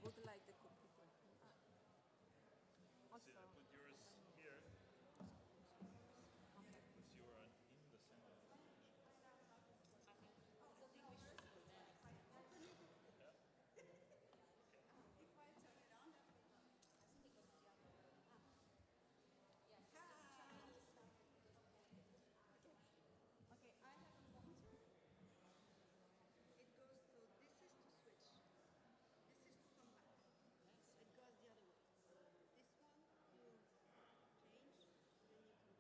would like the cookie. Also, put yours here. okay. Because you are in the center. Okay, I have a pointer. It goes to, this is to switch. This is to come back. It goes the other way. This one, you change, then you come back. You want me to try to make it,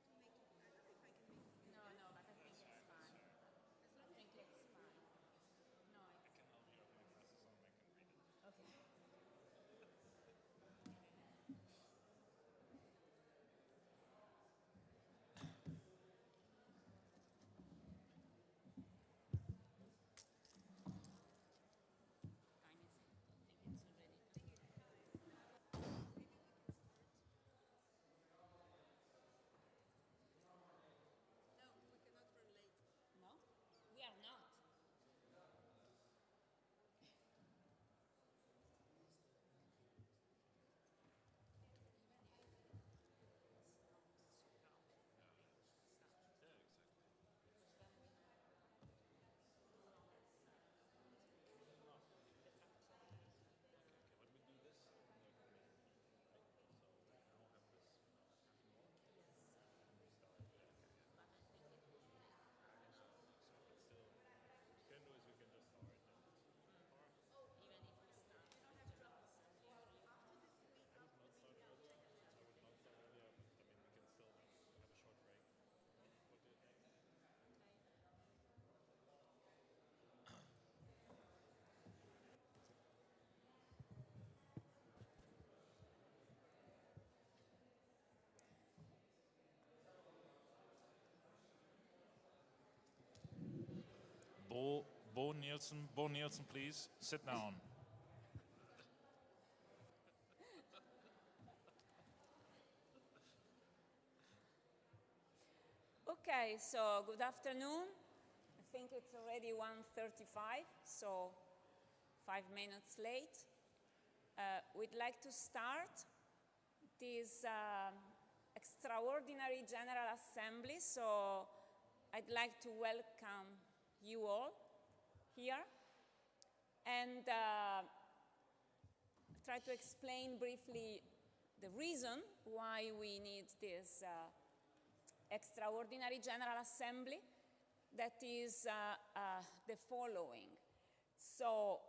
I don't know if I can make it bigger. No, but I think it's fine. As long I think it's fine. No, I can help you have my glasses on. I can read it. okay. Fine, I think it's already. maybe we can start. No, we cannot run late. No, we are not. Yeah, exactly. Okay, when we do this, right? So now have this half more. And we start. Yeah, okay, yeah. But I think it will be. So it's still, what you can do is you can just start and Even if we start. I would not start earlier. I would not start earlier, but I mean we can still have a short break. What do you think? Bo Nielsen, please sit down. Okay, so good afternoon. I think it's already 1:35, so 5 minutes late. We'd like to start this extraordinary General Assembly, so I'd like to welcome you all here and try to explain briefly the reason why we need this extraordinary General Assembly, that is the following. So,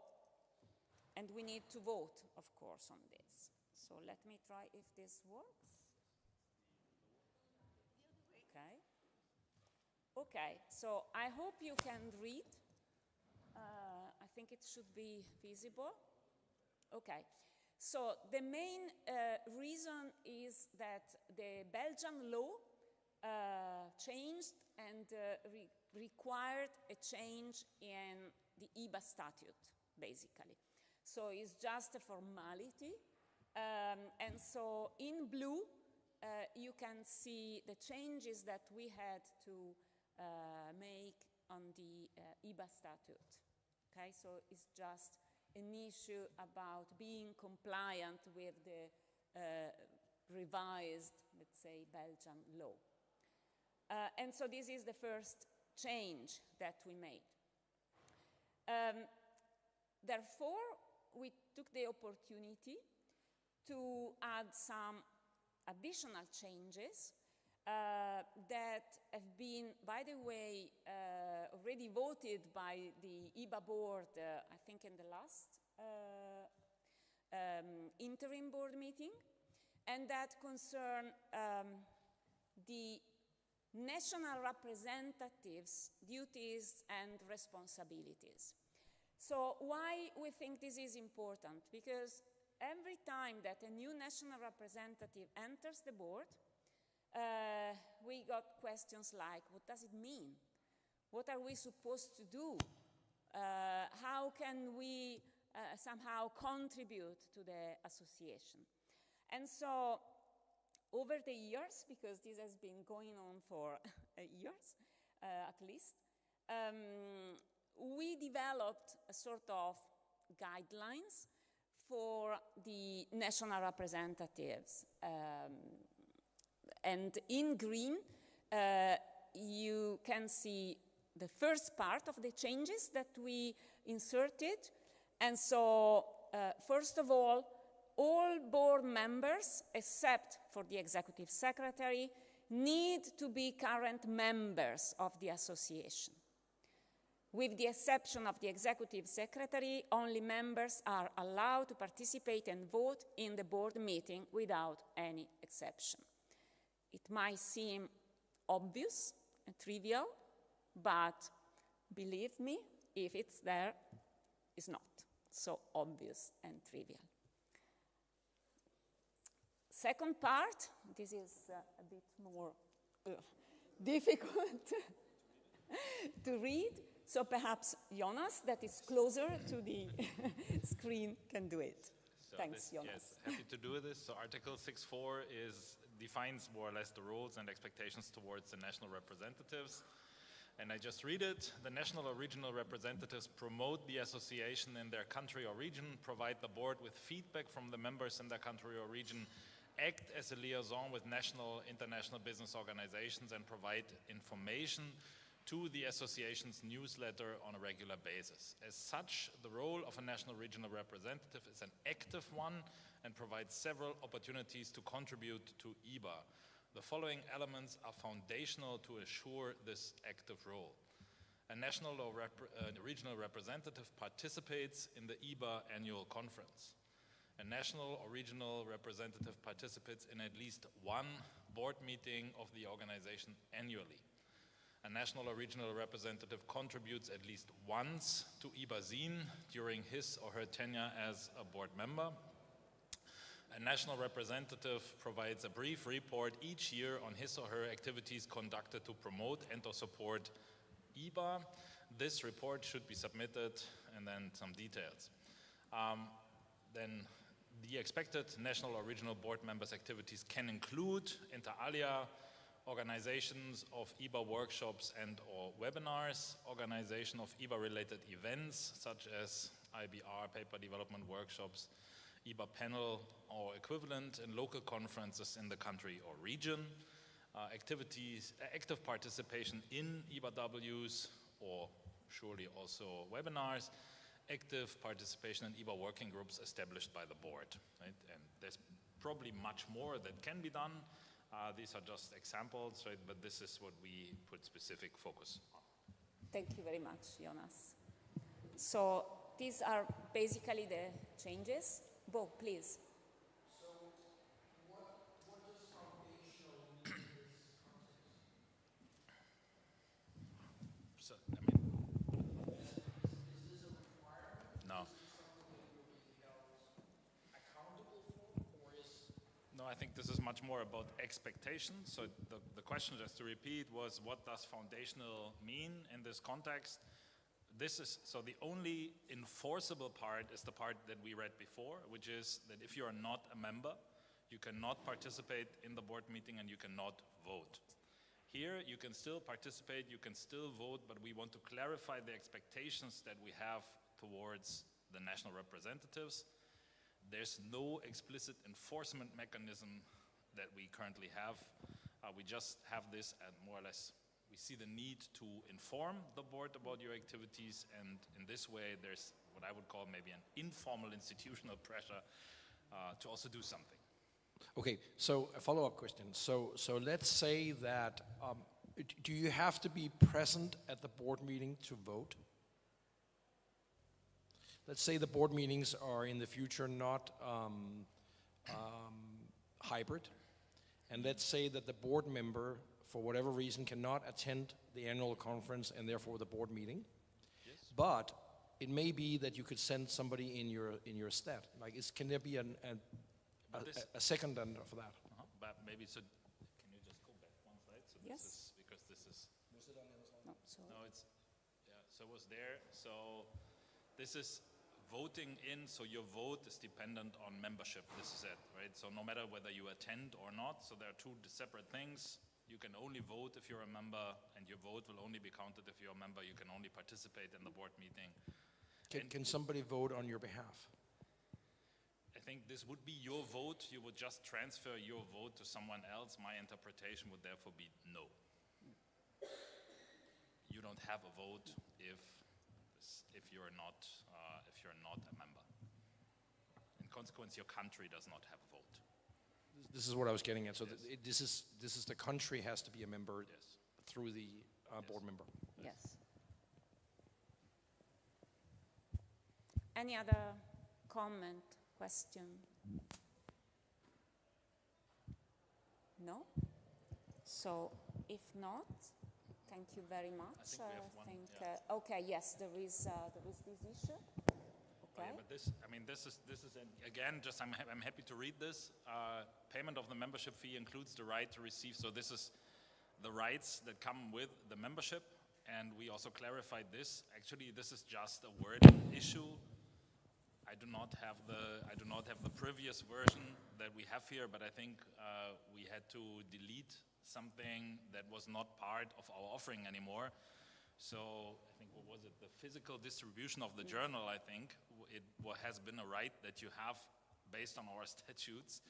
and we need to vote, of course, on this. So let me try if this works. Okay. Okay, so I hope you can read. I think it should be visible. Okay. So the main reason is that the Belgian law changed and required a change in the Eiba statute, basically. So it's just a formality. And so in blue, you can see the changes that we had to make on the Eiba statute. Okay, so it's just an issue about being compliant with the revised, let's say, Belgian law. And so this is the first change that we made. Therefore, we took the opportunity to add some additional changes that have been, by the way, already voted by the Eiba board, I think in the last interim board meeting, and that concern the national representatives' duties and responsibilities. So why we think this is important? Because every time that a new national representative enters the board, we got questions like, what does it mean? What are we supposed to do? How can we somehow contribute to the association? And so over the years, because this has been going on for years at least, we developed a sort of guidelines for the national representatives. And in green, you can see the first part of the changes that we inserted. And so, first of all board members, except for the executive secretary, need to be current members of the association. With the exception of the executive secretary, only members are allowed to participate and vote in the board meeting without any exception. It might seem obvious and trivial, but believe me, if it's there, it's not so obvious and trivial. Second part, this is a bit more difficult to read, so perhaps Jonas, that is closer to the screen, can do it. So Thanks, Jonas. Yes, happy to do this. So Article 6.4 defines more or less the roles and expectations towards the national representatives. And I just read it. The national or regional representatives promote the association in their country or region, provide the board with feedback from the members in their country or region, act as a liaison with national, international business organizations, and provide information to the association's newsletter on a regular basis. As such, the role of a national regional representative is an active one and provides several opportunities to contribute to Eiba. The following elements are foundational to assure this active role. A national or regional representative participates in the Eiba annual conference. A national or regional representative participates in at least one board meeting of the organization annually. A national or regional representative contributes at least once to Eiba Zine during his or her tenure as a board member. A national representative provides a brief report each year on his or her activities conducted to promote and or support Eiba. This report should be submitted, and then some details. Then the expected national or regional board members' activities can include, inter alia, organizations of Eiba workshops and or webinars, organization of Eiba-related events such as IBR, paper development workshops, Eiba panel or equivalent, and local conferences in the country or region, active participation in EIBAWs or surely also webinars, active participation in Eiba working groups established by the board. Right? And there's probably much more that can be done. These are just examples, right? But this is what we put specific focus on. Thank you very much, Jonas. So these are basically the changes. Bo, please. So what does foundational mean in this context? So, I mean, Is this a requirement? no. Is this something that you'll be held accountable for, or is... No, I think this is much more about expectations. So the question, just to repeat, was what does foundational mean in this context? So the only enforceable part is the part that we read before, which is that if you are not a member, you cannot participate in the board meeting and you cannot vote. Here, you can still participate, you can still vote, but we want to clarify the expectations that we have towards the national representatives. There's no explicit enforcement mechanism that we currently have. We just have this at more or less, we see the need to inform the board about your activities, and in this way there's what I would call maybe an informal institutional pressure to also do something. Okay, so a follow-up question. So let's say that, do you have to be present at the board meeting to vote? Let's say the board meetings are in the future not hybrid, and let's say that the board member, for whatever reason, cannot attend the annual conference and therefore the board meeting. Yes. But it may be that you could send somebody in your stead. Like, can there be a secondant for that? But maybe so. Can you just go back one slide? So Yes. This is because this is. Was it on the other side? No, so No, it's So it was there. So this is voting in. So your vote is dependent on membership. This is it, right? So no matter whether you attend or not. So there are two separate things. you can only vote if you're a member, and your vote will only be counted if you're a member. You can only participate in the board meeting. Can somebody vote on your behalf? I think this would be your vote. You would just transfer your vote to someone else. My interpretation would therefore be no. You don't have a vote if you're not a member. In consequence, your country does not have a vote. This is what I was getting at. So Yes. this is the country has to be a member Yes. through the board member. Yes. Any other comment, question? No? So if not, thank you very much. think we have one, think, yeah. okay, yes, there is this issue. Oh, Okay. yeah, but this is again, just I'm happy to read this. Payment of the membership fee includes the right to receive. So this is the rights that come with the membership, and we also clarified this. Actually, this is just a wording issue. I do not have the previous version that we have here, but I think we had to delete something that was not part of our offering anymore. So I think, what was it? The physical distribution of the journal, I think, has been a right that you have based on our statutes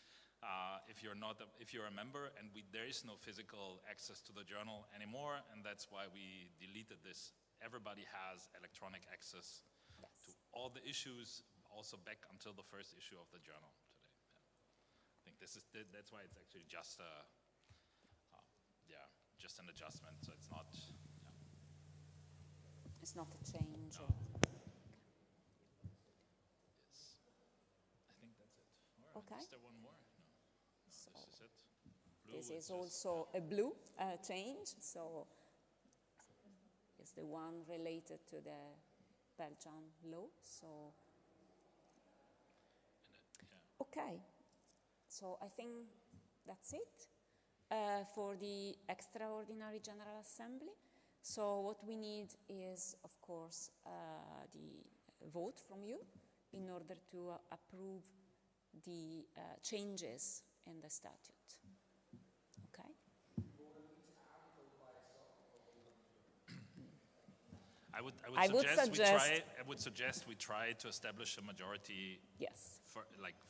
if you're a member, and there is no physical access to the journal anymore, and that's why we deleted this. Everybody has electronic access to all the issues, also back until the first issue of the journal today. Yeah. I think that's why it's actually just just an adjustment. So it's not. It's not a change. No. Yes. I think that's it. Or Okay. Is there one more? No. So This is it. Blue this is is also a blue change, so it's the one related to the Belgian law. So, okay, so I think that's it for the extraordinary General Assembly. So what we need is, of course, the vote from you in order to approve the changes in the statute. Okay? I would suggest we try to establish a majority Yes.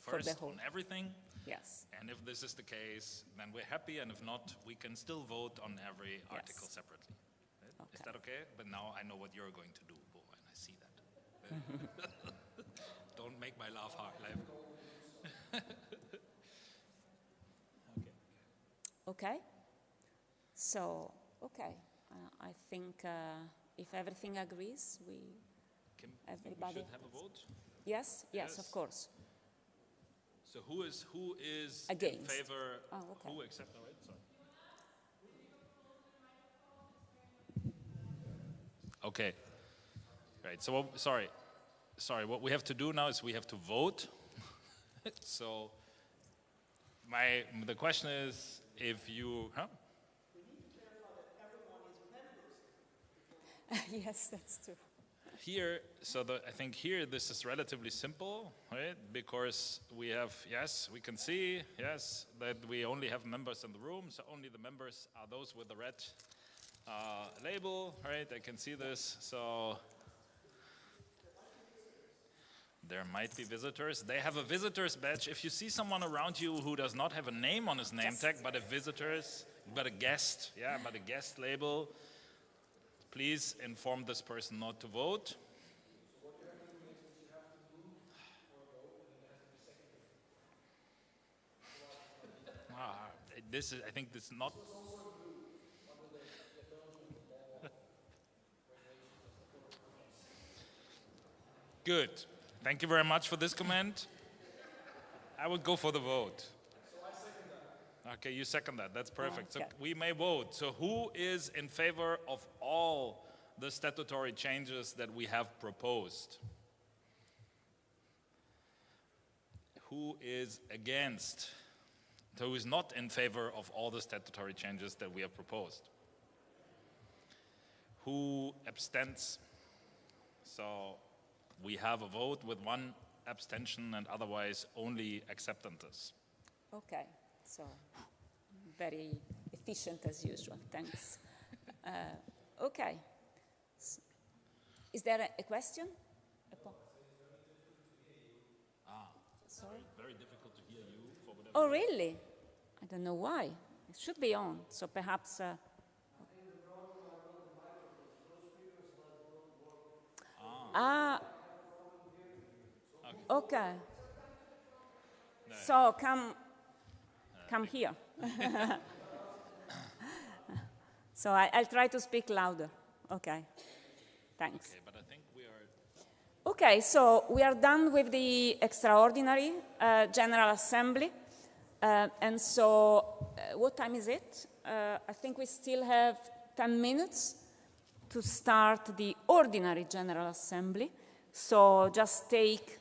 first the whole. on everything. Yes. And if this is the case, then we're happy, and if not, we can still vote on every article separately. Right? Is Okay. that okay? But now I know what you're going to do, Bo, and I see that. Don't make my laugh hard. Okay. So, okay. I think if everything agrees, Kim, Everybody we should have a vote. yes, Yes. of course. So who is in Against. favor? Oh, okay. Who accept? All right, sorry. Okay. Right. So sorry. What we have to do now is we have to vote. So the question is if you. Huh? Yes, that's true. Here, I think here this is relatively simple, right? Because we have, yes, we can see, yes, that we only have members in the room, so only the members are those with the red label, right? I can see this, so there might be visitors. They have a visitor's badge. If you see someone around you who does not have a name on his name tag, but a guest label, please inform this person not to vote. I think this is not. Good. Thank you very much for this comment. I would go for the vote. Okay, you second that. That's perfect. So Okay. we may vote. So who is in favor of all the statutory changes that we have proposed? Who is against? Who is not in favor of all the statutory changes that we have proposed? Who abstains? So we have a vote with one abstention and otherwise only acceptances. Okay, so very efficient. efficient as usual. Thanks. Okay. Is there a question? Sorry? Very difficult to hear you for whatever. Oh, really? I don't know why. It should be on, so perhaps... Okay. So come here. So I'll try to speak louder. Okay. Thanks. Okay, but I think we are. Okay, so we are done with the extraordinary General Assembly. And so what time is it? I think we still have 10 minutes to start the ordinary General Assembly. So just take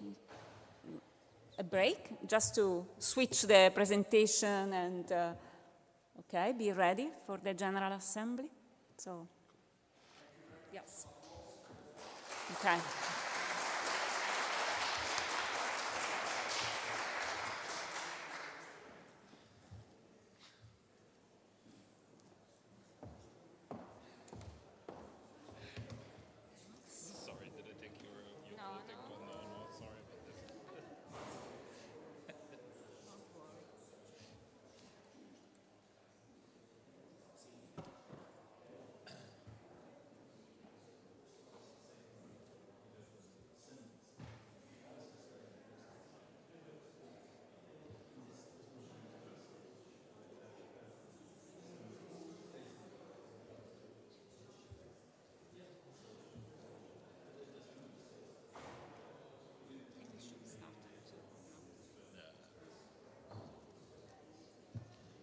a break, just to switch the presentation and, okay, be ready for the General Assembly. So, yes. Okay. Sorry, did I take your political? No, sorry about this.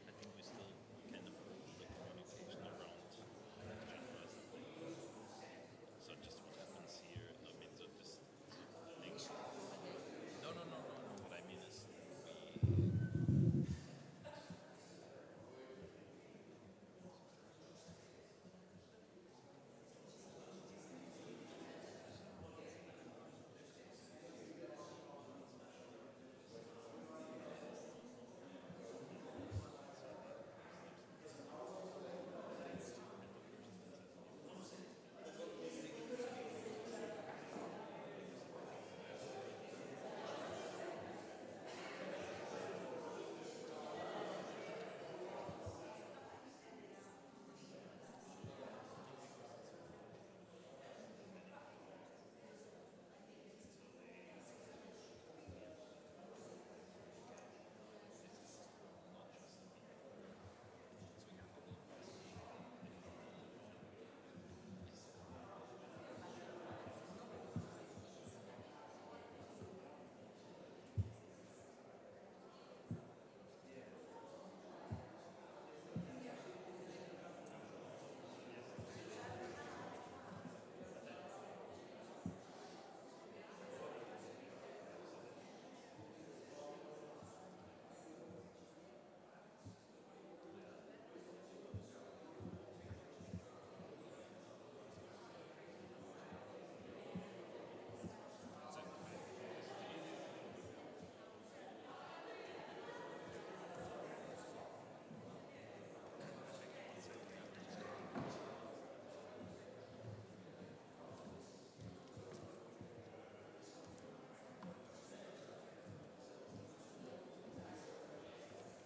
I think we still can improve the communication around the cameras. So just what happens here, I mean, so this link. No. What I mean is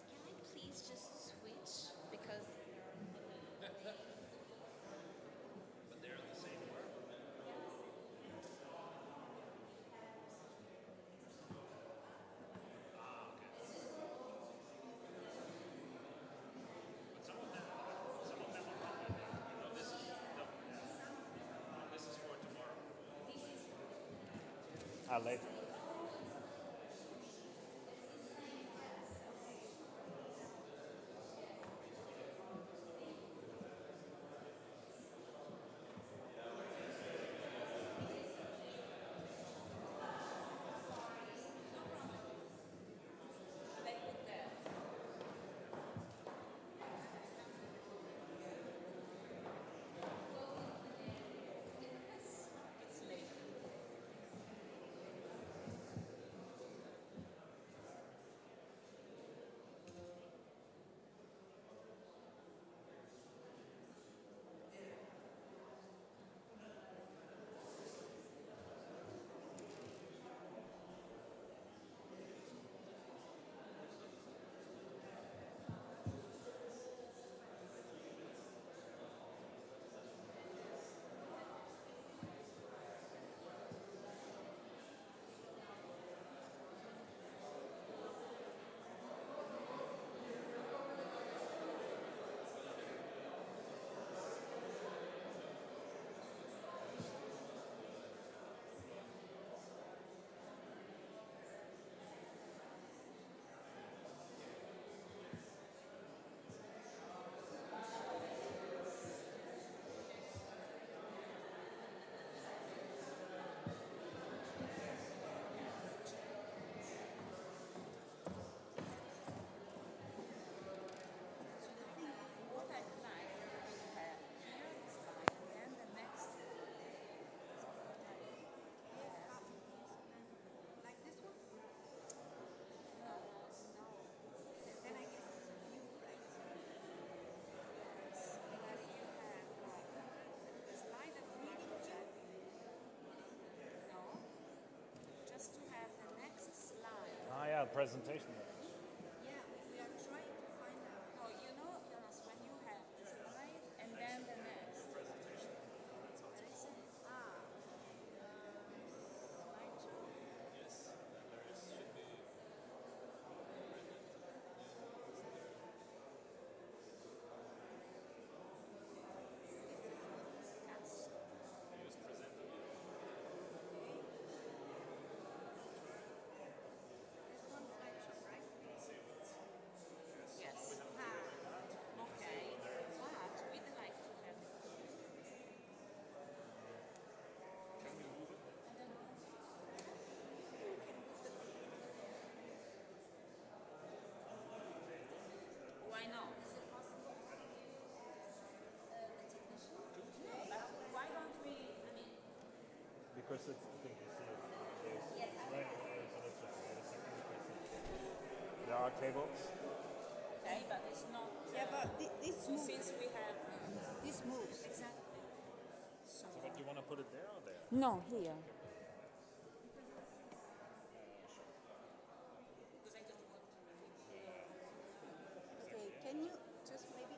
Can I please just switch? Because but they're the same word. But some of them are not. No, this is for tomorrow. Later. presentation. Yeah, we are trying to find out. No, you know, Jonas, when you have the slide and then the next. Where is it? Slideshow? Cast. This one slideshow, right? Yes. Ah, Okay. But we'd like to have it. I don't know. Why not? is it possible to review the technician? No, but why don't we, I mean, Because it's, I think you see it. Yes, I Right, so let's just wait a second. There are cables. okay, but it's not. Yeah, but this So moves. since we have. This moves. Exactly. So. But you want to put it there or there? No, here. Okay, can you just maybe?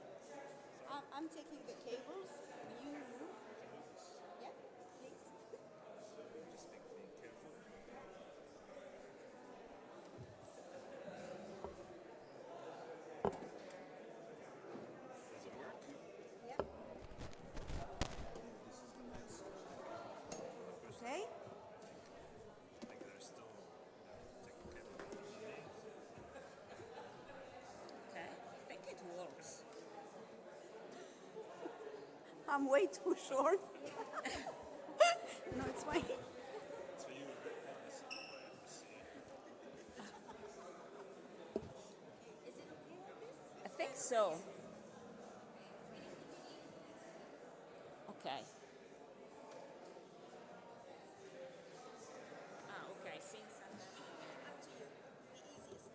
I'm taking the cables. You move. Yeah, please. Yeah. Okay. Okay. I think it works. I'm way too short. No, it's fine. Is it okay like this? I think so. Okay. Okay. Since I'm. Up to you. The easiest.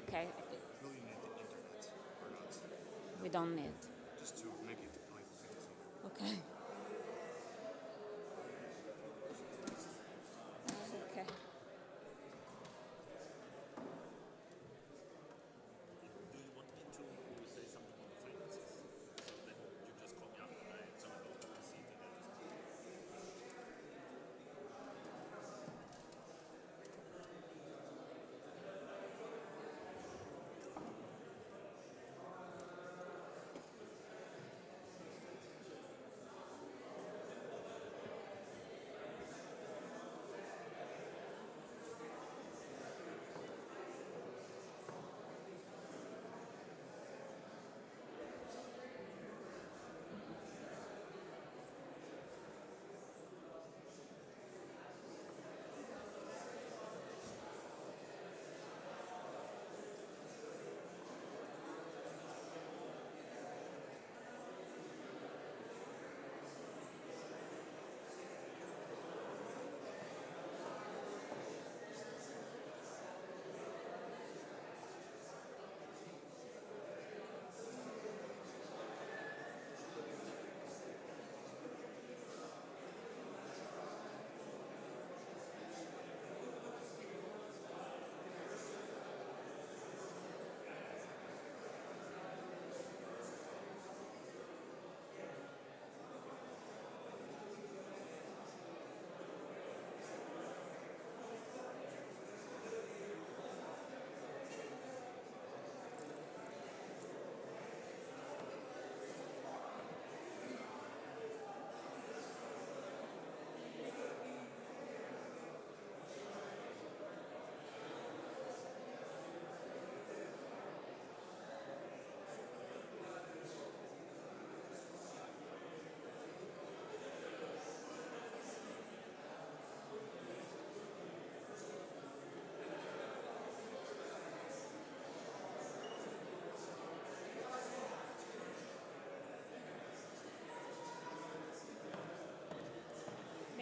Okay. Do you need the internet or not? We don't need. Just to make it like Okay. Okay. Do you want me to say something on the finances? So then you just call me up and I turn it over to the seat and then just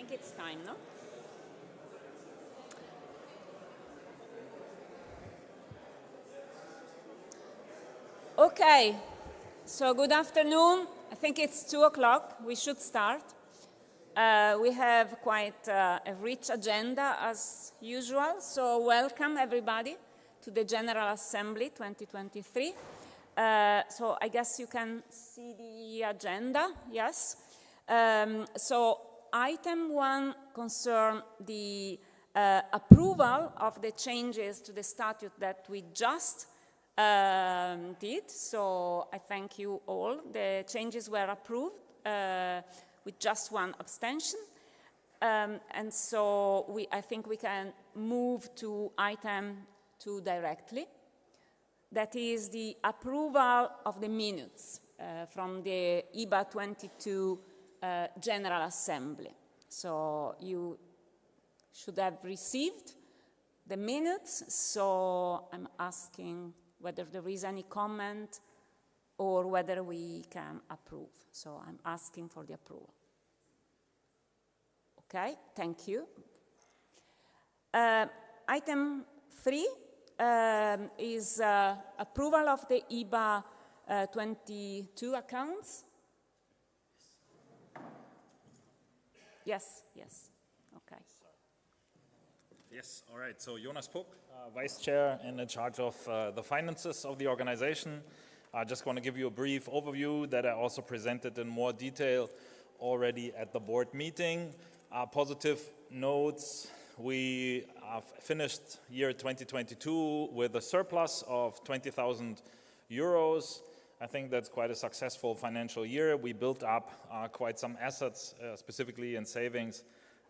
think it's time, no? Okay, so good afternoon. I think it's 2 o'clock. We should start. We have quite a rich agenda as usual, so welcome everybody to the General Assembly 2023. So I guess you can see the agenda, yes? So item 1 concerns the approval of the changes to the statute that we just did. So I thank you all. The changes were approved with just 1 abstention. And so I think we can move to item 2 directly. That is the approval of the minutes from the Eiba 22 General Assembly. So you should have received the minutes, so I'm asking whether there is any comment or whether we can approve. So I'm asking for the approval. Okay, thank you. Item 3 is approval of the Eiba 22 accounts. Yes, yes, okay. Yes, all right. So Jonas Puck, Vice Chair and in charge of the finances of the organization. I just want to give you a brief overview that I also presented in more detail already at the board meeting. Positive notes, we have finished year 2022 with a surplus of 20,000 euros. I think that's quite a successful financial year. We built up quite some assets, specifically in savings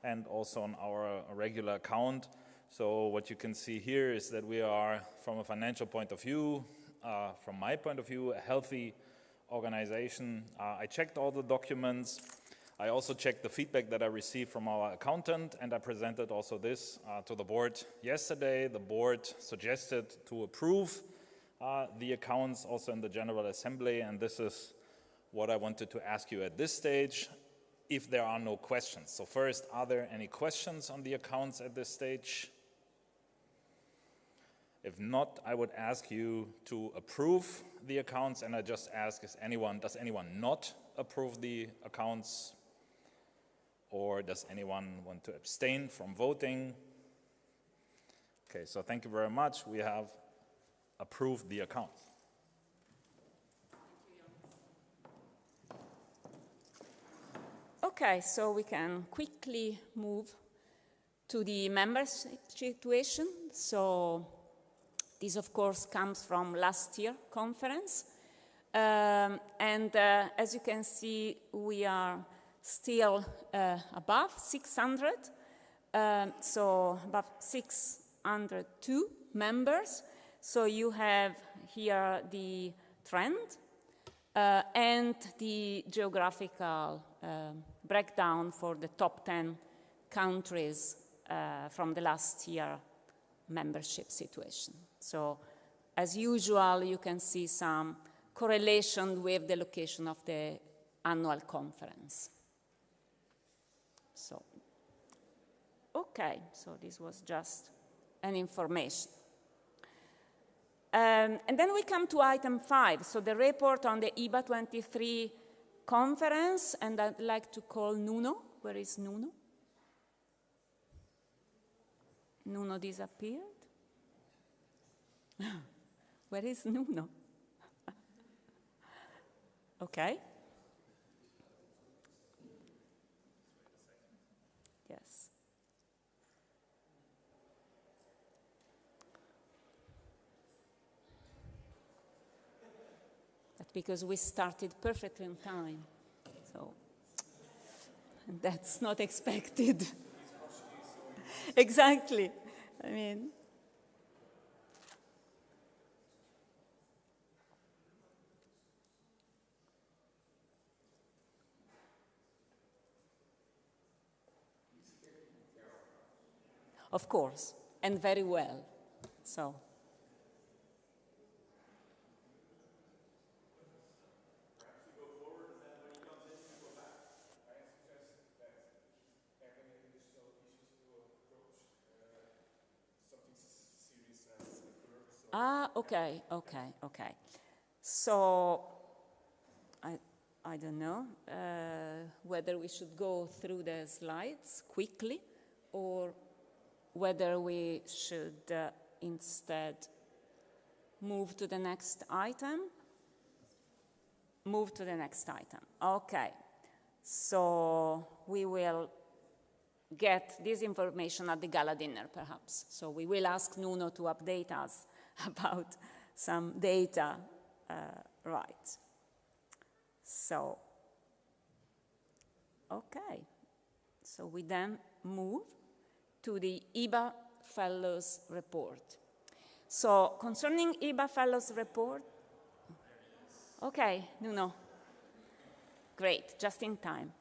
and also on our regular account. So what you can see here is that we are, from a financial point of view, from my point of view, a healthy organization. I checked all the documents. I also checked the feedback that I received from our accountant, and I presented also this to the board yesterday. The board suggested to approve the accounts also in the General Assembly, and this is what I wanted to ask you at this stage, if there are no questions. So first, are there any questions on the accounts at this stage? If not, I would ask you to approve the accounts, and I just ask, does anyone not approve the accounts? Or does anyone want to abstain from voting? Okay, so thank you very much. We have approved the accounts. Okay, so we can quickly move to the membership situation. So this, of course, comes from last year's conference. As you can see, we are still above 600, so above 602 members. So you have here the trend and the geographical breakdown for the top 10 countries from the last year membership situation. So as usual, you can see some correlation with the location of the annual conference. So, okay, so this was just an information. And then we come to item 5, so the report on the Eiba 23 conference, and I'd like to call Nuno. Where is Nuno? Nuno disappeared? Where is Nuno? Okay. Yes. That's because we started perfectly on time. So that's not expected. Exactly. I mean, of course, and very well. So. Okay. So, I don't know whether we should go through the slides quickly or whether we should instead move to the next item. Move to the next item. Okay. So we will get this information at the gala dinner, perhaps. So we will ask Nuno to update us about some data, right. So, okay. So we then move to the Eiba Fellows Report. So concerning Eiba Fellows Report, okay, Nuno. Great, just in time.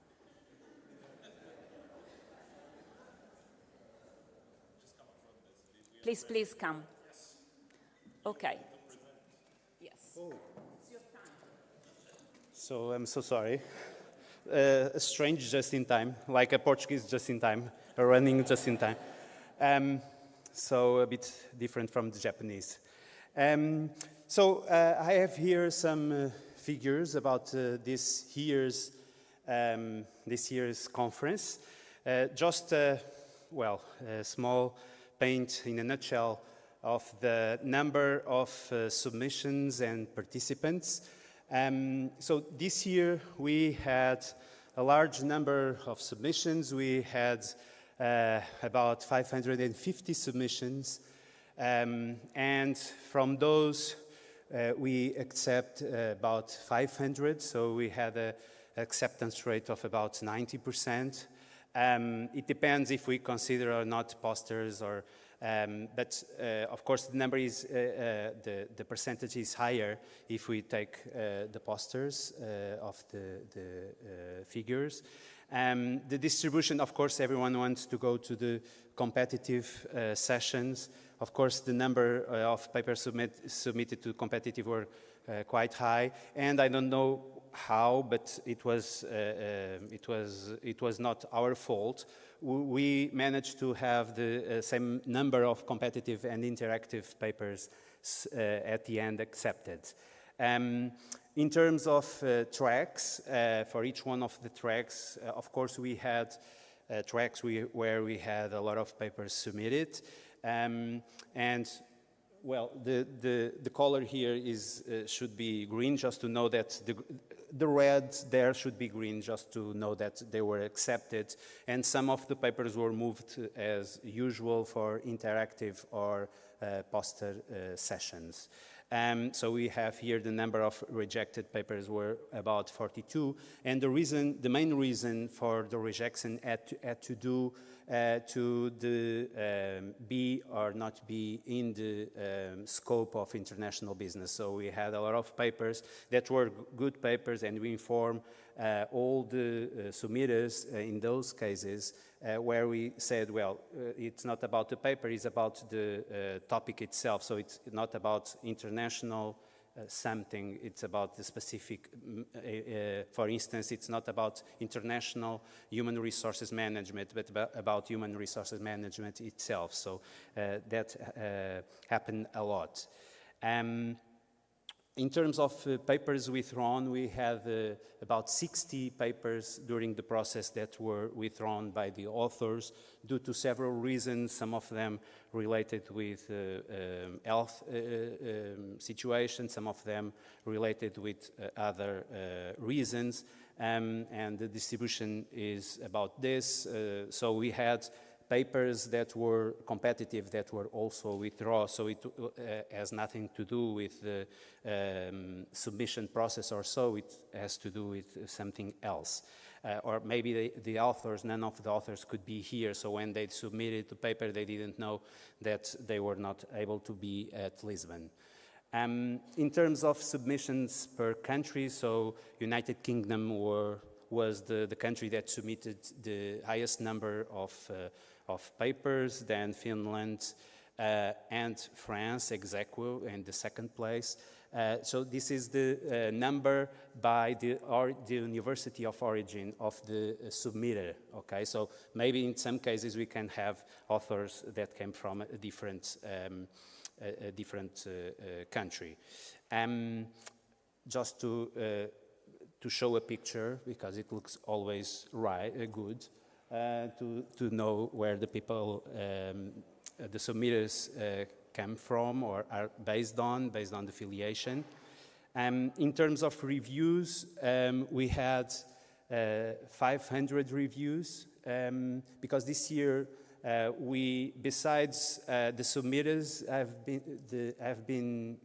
Please come. Okay. Yes. So I'm so sorry. A strange just in time, like a Portuguese just in time, a running just in time. So a bit different from the Japanese. So I have here some figures about this year's conference. Just well, a small paint in a nutshell of the number of submissions and participants. So this year we had a large number of submissions. We had about 550 submissions, and from those we accept about 500, so we had an acceptance rate of about 90%. It depends if we consider or not posters, or but of course the number is the percentage is higher if we take the posters of the figures. The distribution, of course, everyone wants to go to the competitive sessions. Of course, the number of papers submitted to competitive were quite high, and I don't know how, but it was not our fault. We managed to have the same number of competitive and interactive papers at the end accepted. In terms of tracks, for each one of the tracks, of course, we had tracks where we had a lot of papers submitted, and well, the color here should be green, just to know that the red there should be green, just to know that they were accepted. And some of the papers were moved as usual for interactive or poster sessions. So we have here the number of rejected papers were about 42, and the main reason for the rejection had to do to the be or not be in the scope of international business. So we had a lot of papers that were good papers, and we inform all the submitters in those cases where we said, well, it's not about the paper, it's about the topic itself. So it's not about international something, it's about the specific, for instance, it's not about international human resources management, but about human resources management itself. So that happened a lot. In terms of papers withdrawn, we had about 60 papers during the process that were withdrawn by the authors due to several reasons, some of them related with health situations, some of them related with other reasons, and the distribution is about this. So we had papers that were competitive that were also withdrawn, so it has nothing to do with the submission process or so, it has to do with something else. Or maybe the authors, none of the authors could be here, so when they submitted the paper they didn't know that they were not able to be at Lisbon. In terms of submissions per country, so United Kingdom was the country that submitted the highest number of papers, then Finland and France, ex aequo, in the second place. So this is the number by the university of origin of the submitter, okay? So maybe in some cases we can have authors that came from a different a different country. Just to show a picture, because it looks always good, to know where the people, the submitters come from or are based on the affiliation. In terms of reviews, we had 500 reviews, because this year we, besides the submitters have been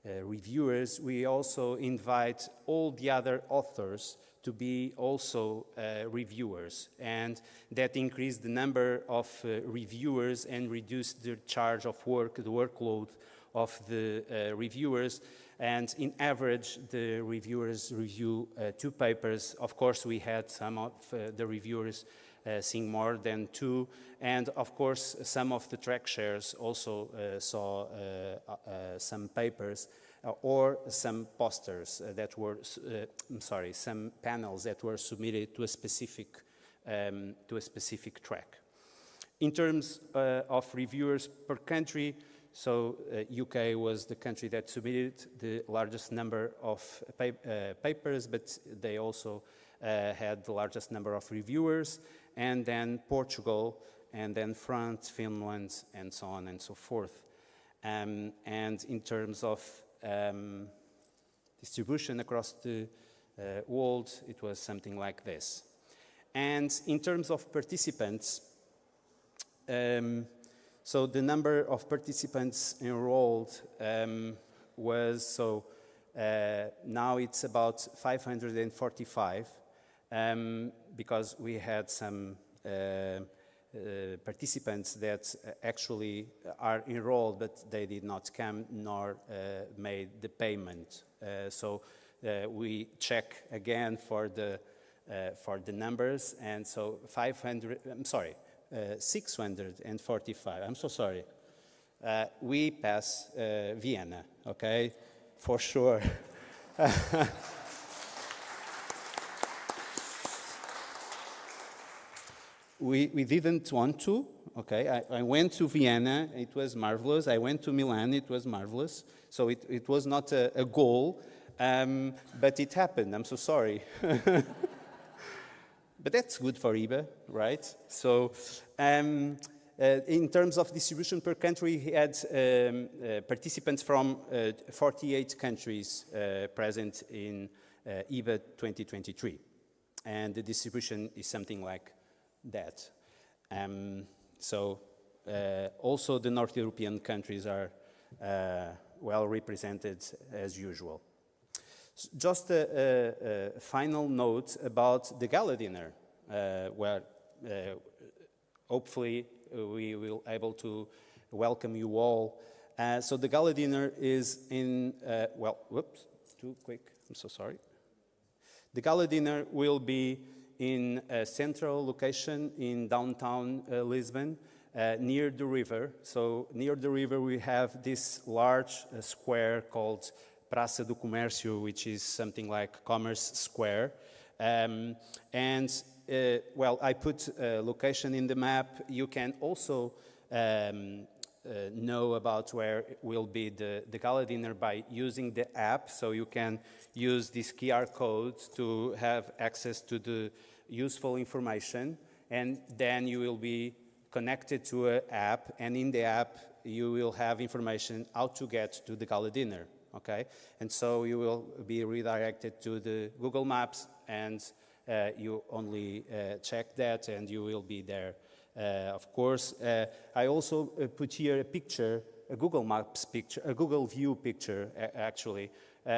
reviewers, we also invite all the other authors to be also reviewers, and that increased the number of reviewers and reduced the charge of work, the workload of the reviewers. And in average, the reviewers review 2 papers. Of course, we had some of the reviewers seeing more than 2, and of course, some of the track shares also saw some papers or some posters that were, some panels that were submitted to a specific track. In terms of reviewers per country, so UK was the country that submitted the largest number of papers, but they also had the largest number of reviewers, and then Portugal, and then France, Finland, and so on and so forth. And in terms of distribution across the world, it was something like this. And in terms of participants, so the number of participants enrolled was, so now it's about 545, because we had some participants that actually are enrolled, but they did not come nor made the payment. So we check again for the numbers, and so 645, I'm so sorry. We pass Vienna, okay, for sure. We didn't want to, okay. I went to Vienna, it was marvelous. I went to Milan, it was marvelous. So it was not a goal, but it happened, I'm so sorry. But that's good for Eiba, right? So in terms of distribution per country, we had participants from 48 countries present in Eiba 2023. And the distribution is something like that. Also the North European countries are well represented as usual. Just a final note about the gala dinner, where hopefully we will able to welcome you all. So the gala dinner is in, whoops, too quick, I'm so sorry. The gala dinner will be in a central location in downtown Lisbon, near the river. So near the river we have this large square called Praça do Comércio, which is something like Commerce Square. I put a location in the map. You can also know about where will be the gala dinner by using the app. So you can use this QR code to have access to the useful information, and then you will be connected to an app, and in the app you will have information how to get to the gala dinner. Okay, and so you will be redirected to the Google Maps, and you only check that, and you will be there. Of course, I also put here a picture, a Google Maps picture, a Google View picture, actually.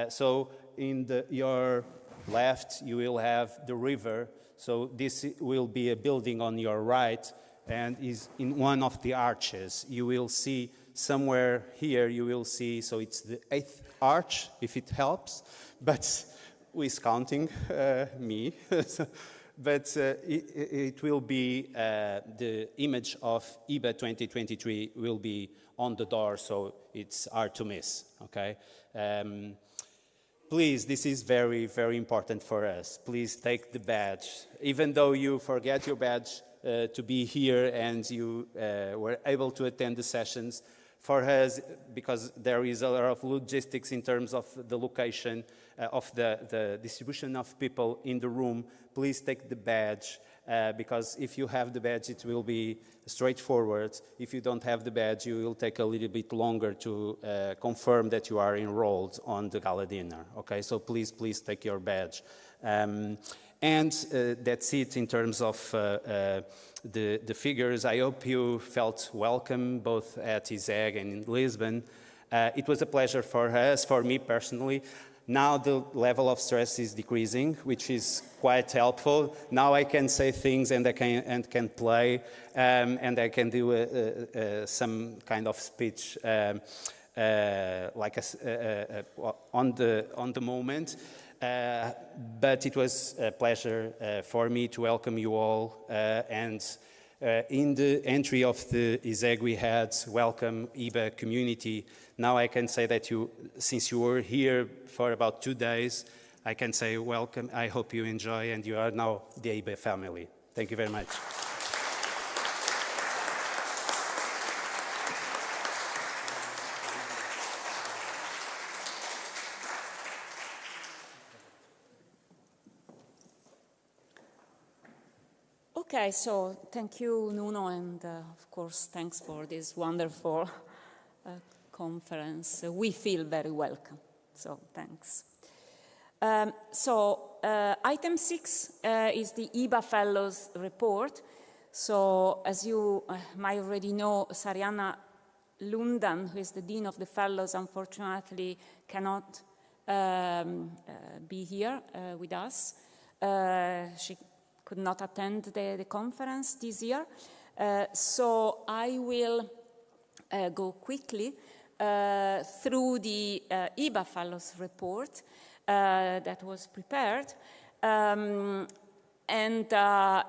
So in your left, you will have the river. So this will be a building on your right, and is in one of the arches. You will see somewhere here, you will see, so it's the 8th arch, if it helps, but who is counting? Me. But it will be, the image of Eiba 2023 will be on the door, so it's hard to miss, okay? Please, this is very, very important for us. Please take the badge. Even though you forget your badge to be here and you were able to attend the sessions, for us, because there is a lot of logistics in terms of the location of the distribution of people in the room, please take the badge, because if you have the badge, it will be straightforward. If you don't have the badge, you will take a little bit longer to confirm that you are enrolled on the gala dinner. Okay, so please take your badge. And that's it in terms of the figures. I hope you felt welcome both at ISEG and in Lisbon. It was a pleasure for us, for me personally. Now the level of stress is decreasing, which is quite helpful. Now I can say things and I can play, and I can do some kind of speech like on the moment. But it was a pleasure for me to welcome you all, and in the entry of the ISEG we had welcome Eiba community. Now I can say that since you were here for about 2 days, I can say welcome. I hope you enjoy, and you are now the Eiba family. Thank you very much. Okay, so thank you, Nuno, and of course, thanks for this wonderful conference. We feel very welcome, so thanks. Item 6 is the Eiba Fellows report. So, as you might already know, Sarianna Lundan, who is the Dean of the Fellows, unfortunately cannot be here with us. She could not attend the conference this year. So I will go quickly through the Eiba Fellows report that was prepared. And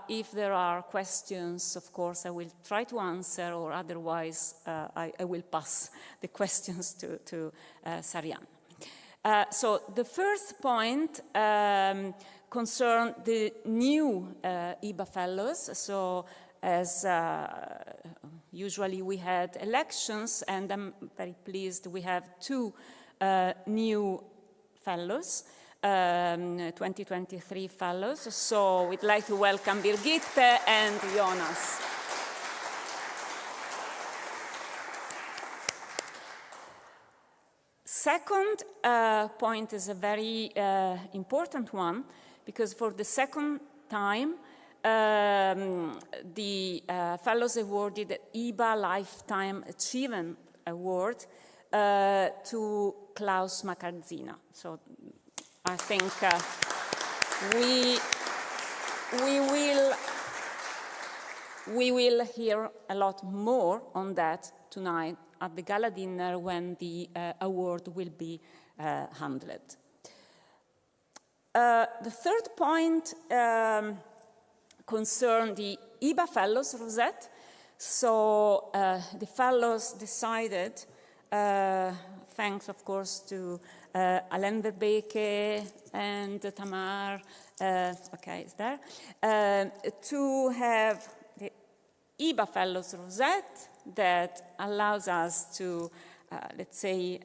if there are questions, of course, I will try to answer, or otherwise I will pass the questions to Sarianna. So the first point concern the new Eiba Fellows. So as usually we had elections, and I'm very pleased we have 2 new fellows, 2023 fellows. So we'd like to welcome Birgitte and Jonas. Second point is a very important one, because for the second time, the Fellows awarded the Eiba Lifetime Achievement Award to Klaus Makarzina. So I think we will hear a lot more on that tonight at the gala dinner when the award will be handled. The third point concerns the Eiba Fellows Rosette. So the fellows decided, thanks of course to Alain Verbeke and Tamar, okay, is there, to have the Eiba Fellows Rosette that allows us to, let's say,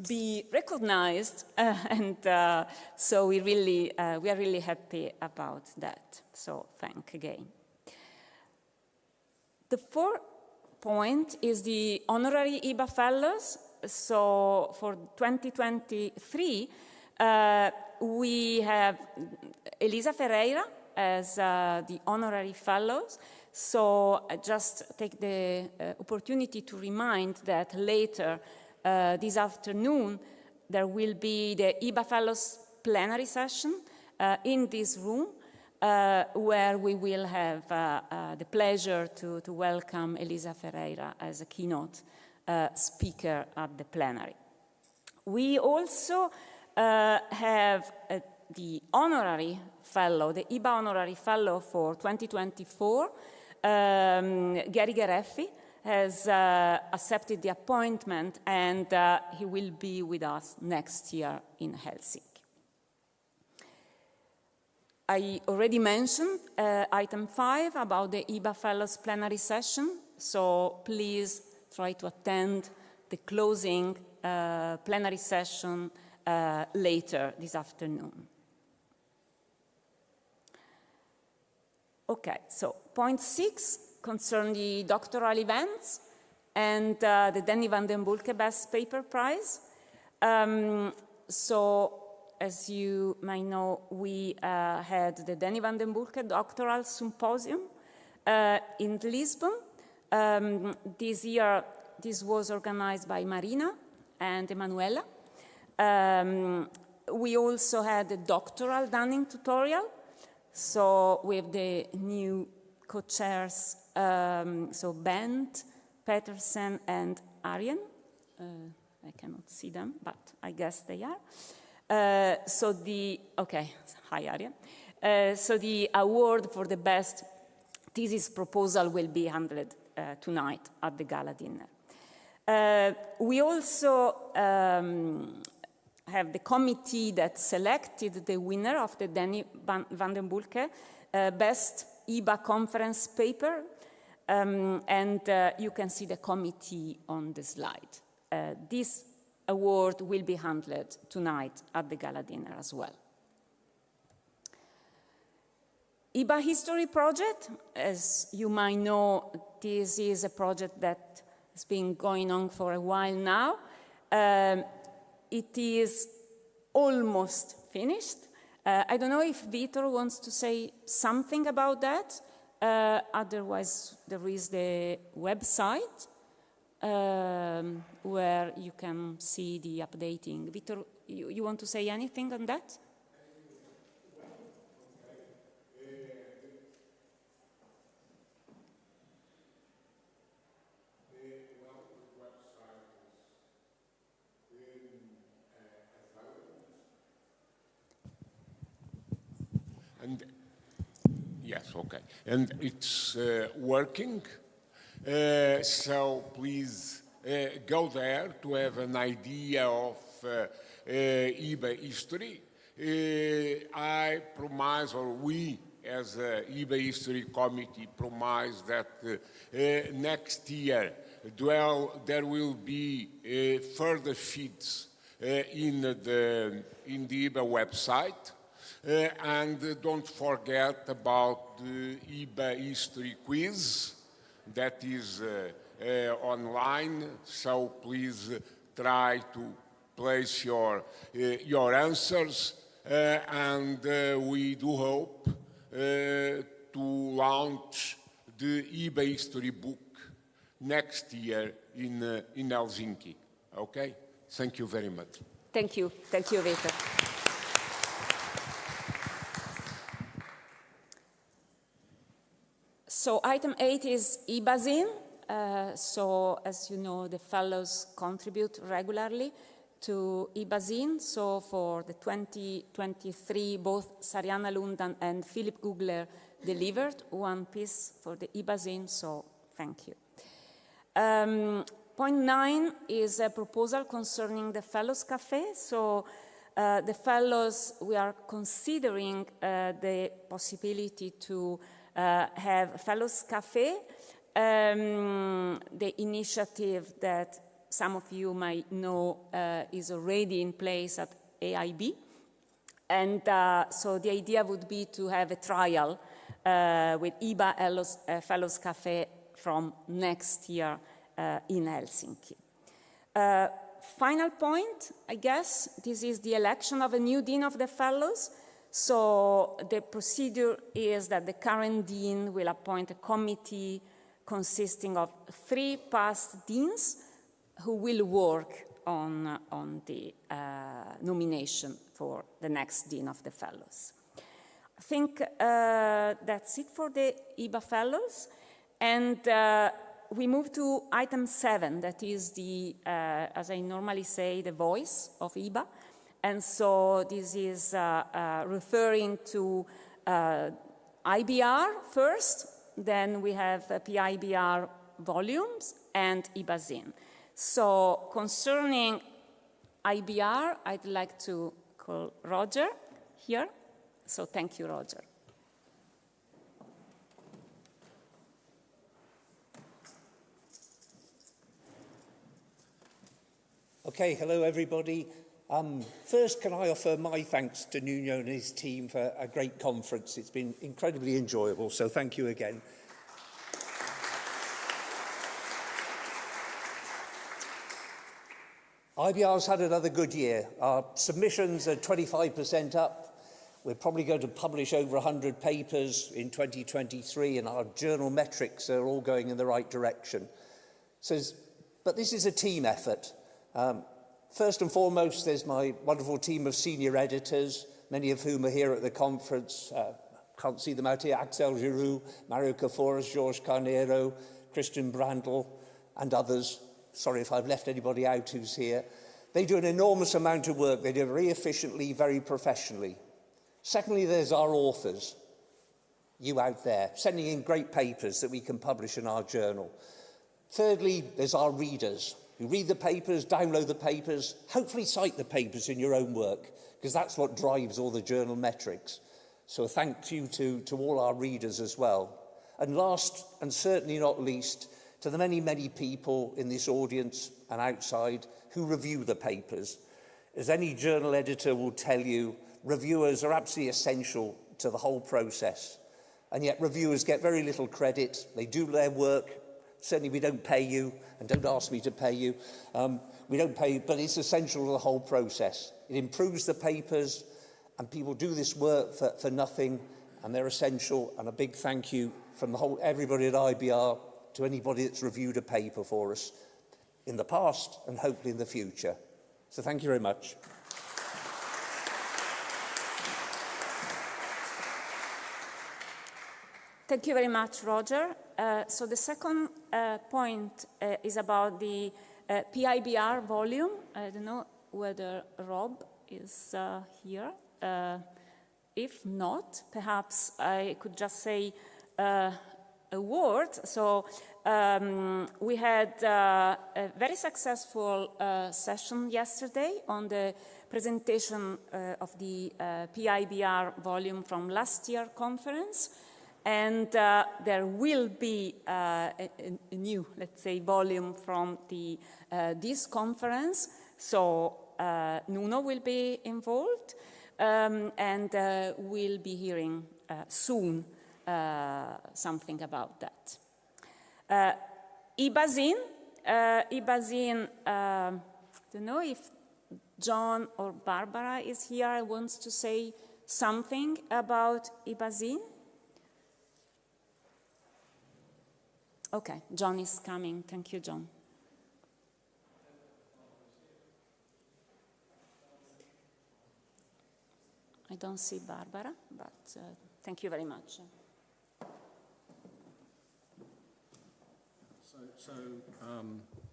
be recognized, and so we are really happy about that. So thank again. The fourth point is the honorary Eiba Fellows. So for 2023, we have Elisa Ferreira as the honorary fellows. So I just take the opportunity to remind that later this afternoon there will be the Eiba Fellows plenary session in this room, where we will have the pleasure to welcome Elisa Ferreira as a keynote speaker at the plenary. We also have the honorary fellow, the Eiba honorary fellow for 2024, Gary Gareffi, has accepted the appointment, and he will be with us next year in Helsinki. I already mentioned item 5 about the Eiba Fellows plenary session, so please try to attend the closing plenary session later this afternoon. Okay, so point 6 concerns the doctoral events and the Denny van den Bulke Best Paper Prize. So, as you might know, we had the Denny van den Bulke Doctoral Symposium in Lisbon. This year, this was organized by Marina and Emanuela. We also had a doctoral Dunning tutorial, so with the new co-chairs, so Bent, Petersen, and Arjen. I cannot see them, but I guess they are. Okay, hi Arjen. So the award for the best thesis proposal will be handled tonight at the gala dinner. We also have the committee that selected the winner of the Denny van den Bulke Best Eiba Conference Paper, and you can see the committee on the slide. This award will be handled tonight at the gala dinner as well. Eiba History Project, as you might know, this is a project that has been going on for a while now. It is almost finished. I don't know if Vitor wants to say something about that. Otherwise, there is the website where you can see the updating. Vitor, you want to say anything on that? And yes, okay. And it's working. So please go there to have an idea of Eiba history. I promise, or we as Eiba History Committee promise that next year there will be further feeds in the Eiba website. And don't forget about the Eiba History Quiz that is online, so please try to place your answers, and we do hope to launch the Eiba History book next year in Helsinki. Okay? Thank you very much. Thank you, Vitor. So item 8 is Eibazine. So as you know, the fellows contribute regularly to Eibazine. So for the 2023, both Sariana Lundan and Philip Gugler delivered one piece for the Eibazine, so thank you. Point 9 is a proposal concerning the Fellows Cafe. So the fellows, we are considering the possibility to have Fellows Cafe, the initiative that some of you might know is already in place at AIB. And so the idea would be to have a trial with Eiba Fellows Cafe from next year in Helsinki. Final point, I guess, this is the election of a new Dean of the Fellows. So the procedure is that the current Dean will appoint a committee consisting of 3 past Deans who will work on the nomination for the next Dean of the Fellows. I think that's it for the Eiba Fellows. And we move to item 7, that is the, as I normally say, the voice of Eiba. And so this is referring to IBR first, then we have PIBR volumes and Eibazine. So concerning IBR, I'd like to call Roger here. So thank you, Roger. Okay, hello everybody. First, can I offer my thanks to Nuno and his team for a great conference. It's been incredibly enjoyable, so thank you again. IBR's had another good year. Our submissions are 25% up. We're probably going to publish over 100 papers in 2023, and our journal metrics are all going in the right direction. But this is a team effort. First and foremost, there's my wonderful team of senior editors, many of whom are here at the conference. Can't see them out here. Axel Giroux, Mario Caforas, Georges Carnero, Christian Brandl, and others. Sorry if I've left anybody out who's here. They do an enormous amount of work. They do it very efficiently, very professionally. Secondly, there's our authors, you out there, sending in great papers that we can publish in our journal. Thirdly, there's our readers, who read the papers, download the papers, hopefully cite the papers in your own work, because that's what drives all the journal metrics. So a thank you to all our readers as well. And last, and certainly not least, to the many, many people in this audience and outside who review the papers. As any journal editor will tell you, reviewers are absolutely essential to the whole process. And yet reviewers get very little credit. They do their work. Certainly we don't pay you, and don't ask me to pay you. We don't pay you, but it's essential to the whole process. It improves the papers, and people do this work for nothing, and they're essential. And a big thank you from everybody at IBR to anybody that's reviewed a paper for us in the past and hopefully in the future. So thank you very much. Thank you very much, Roger. So the second point is about the PIBR volume. I don't know whether Rob is here. If not, perhaps I could just say a word. So we had a very successful session yesterday on the presentation of the PIBR volume from last year's conference. And there will be a new, let's say, volume from this conference. So Nuno will be involved, and we'll be hearing soon something about that. Eiba-Zine, I don't know if John or Barbara is here and wants to say something about Eiba-Zine. Okay, John is coming. Thank you, John. I don't see Barbara, but thank you very much.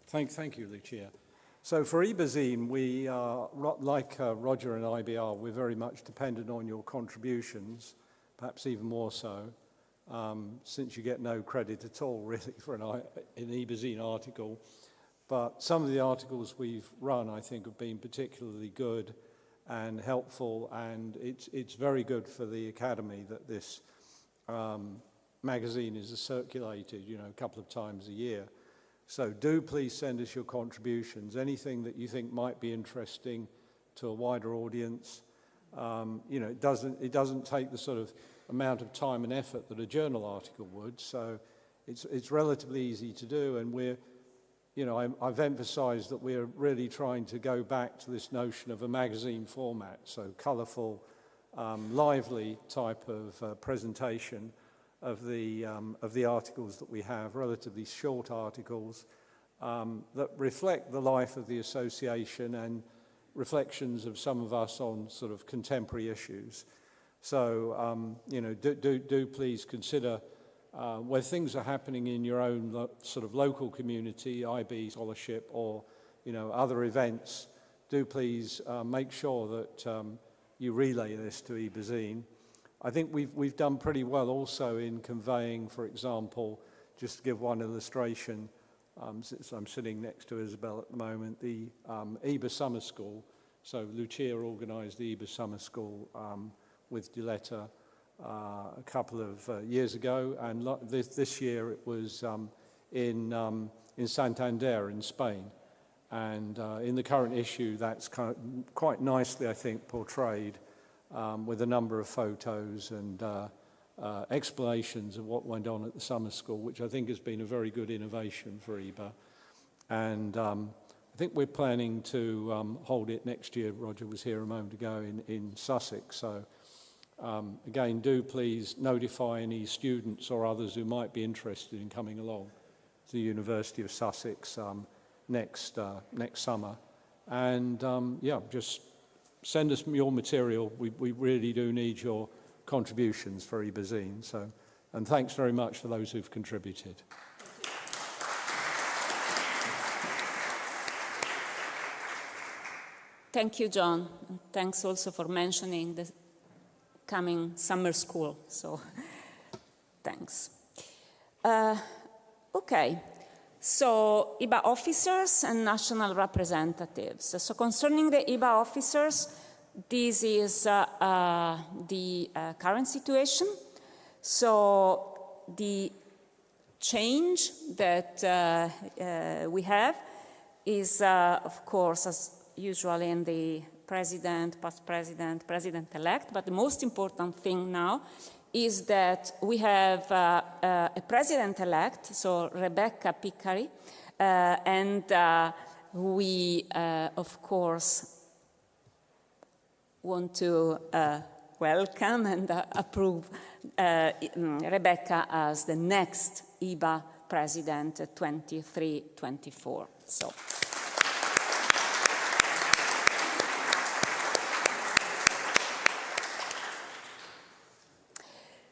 Thank you, Lucia. So for Eiba-Zine, we are, like Roger and IBR, we're very much dependent on your contributions, perhaps even more so. Since you get no credit at all, really, for an Eiba-Zine article. But some of the articles we've run, I think, have been particularly good and helpful, and it's very good for the Academy that this magazine is circulated, a couple of times a year. So do please send us your contributions, anything that you think might be interesting to a wider audience. It doesn't take the sort of amount of time and effort that a journal article would, so it's relatively easy to do, and I've emphasized that we're really trying to go back to this notion of a magazine format, so colorful, lively type of presentation of the articles that we have, relatively short articles that reflect the life of the association and reflections of some of us on sort of contemporary issues. So, do please consider where things are happening in your own sort of local community, IB scholarship, or, other events. Do please make sure that you relay this to Eiba-Zine. I think we've done pretty well also in conveying, for example, just to give one illustration, since I'm sitting next to Isabel at the moment, the Eiba Summer School. So Lucia organised the Eiba Summer School with Diletta a couple of years ago, and this year it was in Santander in Spain. And in the current issue, that's quite nicely, I think, portrayed with a number of photos and explanations of what went on at the summer school, which I think has been a very good innovation for Eiba. And I think we're planning to hold it next year. Roger was here a moment ago in Sussex. So again, do please notify any students or others who might be interested in coming along to the University of Sussex next summer. And yeah, just send us your material. We really do need your contributions for Eiba Zine. So, and thanks very much for those who've contributed. Thank you, John. And thanks also for mentioning the coming summer school. So, thanks. Okay. So, Eiba officers and national representatives. So, concerning the Eiba officers, this is the current situation. So, the change that we have is, of course, as usually in the president, past president, president-elect, but the most important thing now is that we have a president-elect, so Rebecca Piccari, and we, of course, want to welcome and approve Rebecca as the next Eiba president 23-24.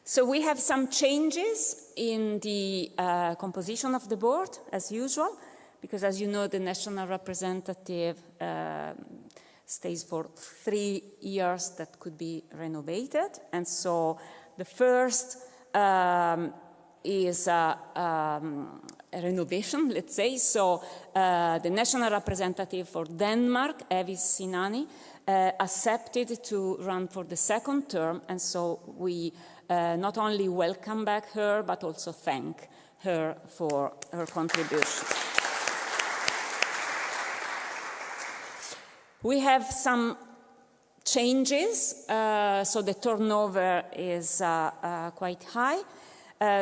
So we have some changes in the composition of the board, as usual, because as you know, the national representative stays for 3 years that could be renovated. And so the first is a renovation, let's say. So the national representative for Denmark, Evis Sinani, accepted to run for the second term, and so we not only welcome back her, but also thank her for her contribution. We have some changes, so the turnover is quite high.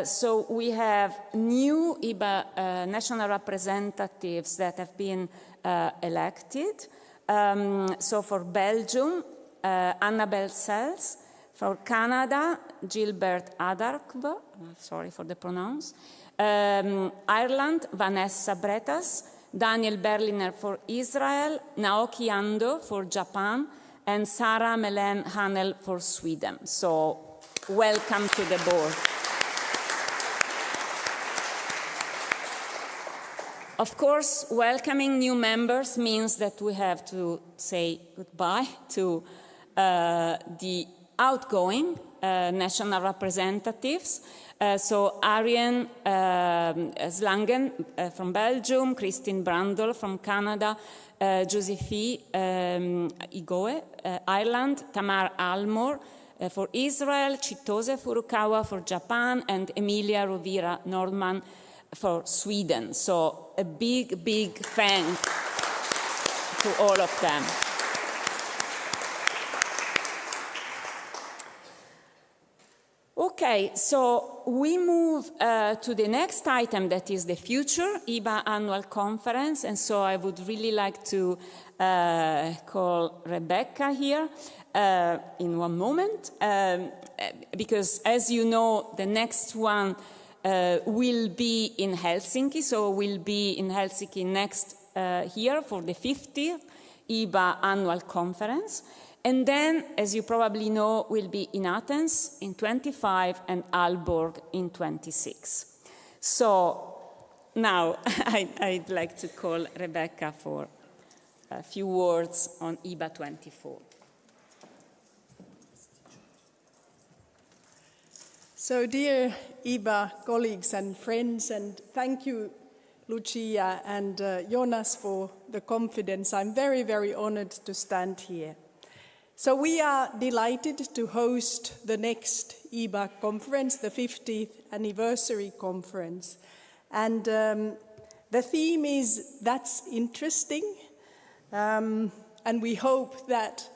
So we have new Eiba national representatives that have been elected. So for Belgium, Annabelle Sells. For Canada, Gilbert Adarkb, sorry for the pronounce. Ireland, Vanessa Bretas. Daniel Berliner for Israel. Naoki Ando for Japan. And Sarah Melen Hanel for Sweden. So welcome to the board. Of course, welcoming new members means that we have to say goodbye to the outgoing national representatives. So Arjen Slangen from Belgium, Christine Brandl from Canada, Josephine Igoe, Ireland, Tamar Almore for Israel, Chitose Furukawa for Japan, and Emilia Rovira Nordman for Sweden. So a big, big thank to all of them. Okay, so we move to the next item, that is the future Eiba annual conference. And so I would really like to call Rebecca here in one moment, because as you know, the next one will be in Helsinki. So we'll be in Helsinki next year for the 50th Eiba annual conference. And then, as you probably know, we'll be in Athens in 25 and Aalborg in 26. So now I'd like to call Rebecca for a few words on Eiba 24. So dear Eiba colleagues and friends, and thank you, Lucia and Jonas, for the confidence. I'm very, very honored to stand here. So we are delighted to host the next Eiba conference, the 50th anniversary conference. And The theme is "That's Interesting," and we hope that,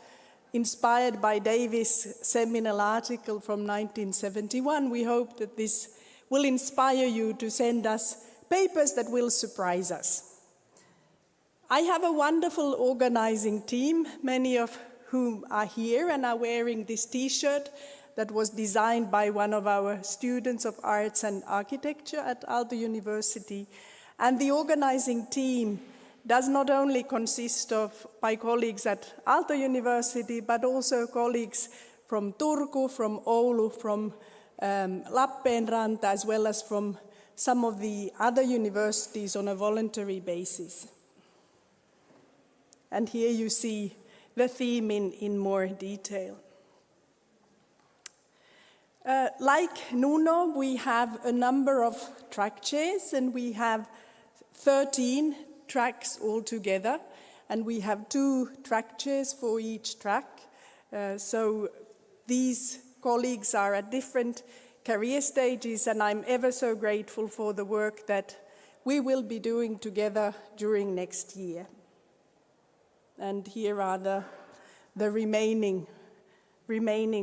inspired by Davis' seminal article from 1971, we hope that this will inspire you to send us papers that will surprise us. I have a wonderful organizing team, many of whom are here and are wearing this T-shirt that was designed by one of our students of arts and architecture at Aalto University. And the organizing team does not only consist of my colleagues at Aalto University, but also colleagues from Turku, from Oulu, from Lappeenranta, as well as from some of the other universities on a voluntary basis. And here you see the theme in more detail. Like Nuno, we have a number of track chairs, and we have 13 tracks altogether, and we have 2 track chairs for each track. So these colleagues are at different career stages, and I'm ever so grateful for the work that we will be doing together during next year. And here are the remaining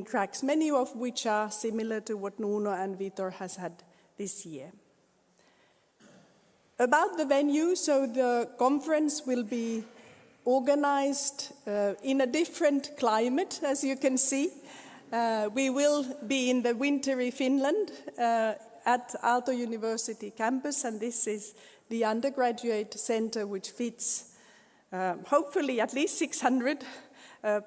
tracks, many of which are similar to what Nuno and Vitor has had this year. About the venue, so the conference will be organized in a different climate, as you can see. We will be in the wintry Finland at Aalto University campus, and this is the undergraduate center, which fits hopefully at least 600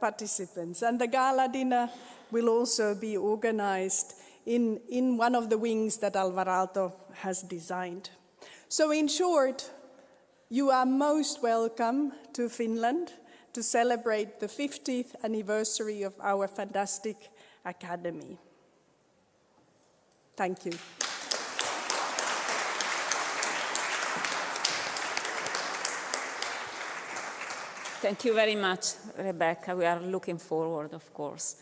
participants. And the gala dinner will also be organized in one of the wings that Alvar Aalto has designed. So in short, you are most welcome to Finland to celebrate the 50th anniversary of our fantastic academy. Thank you. Thank you very much, Rebecca. We are looking forward, of course.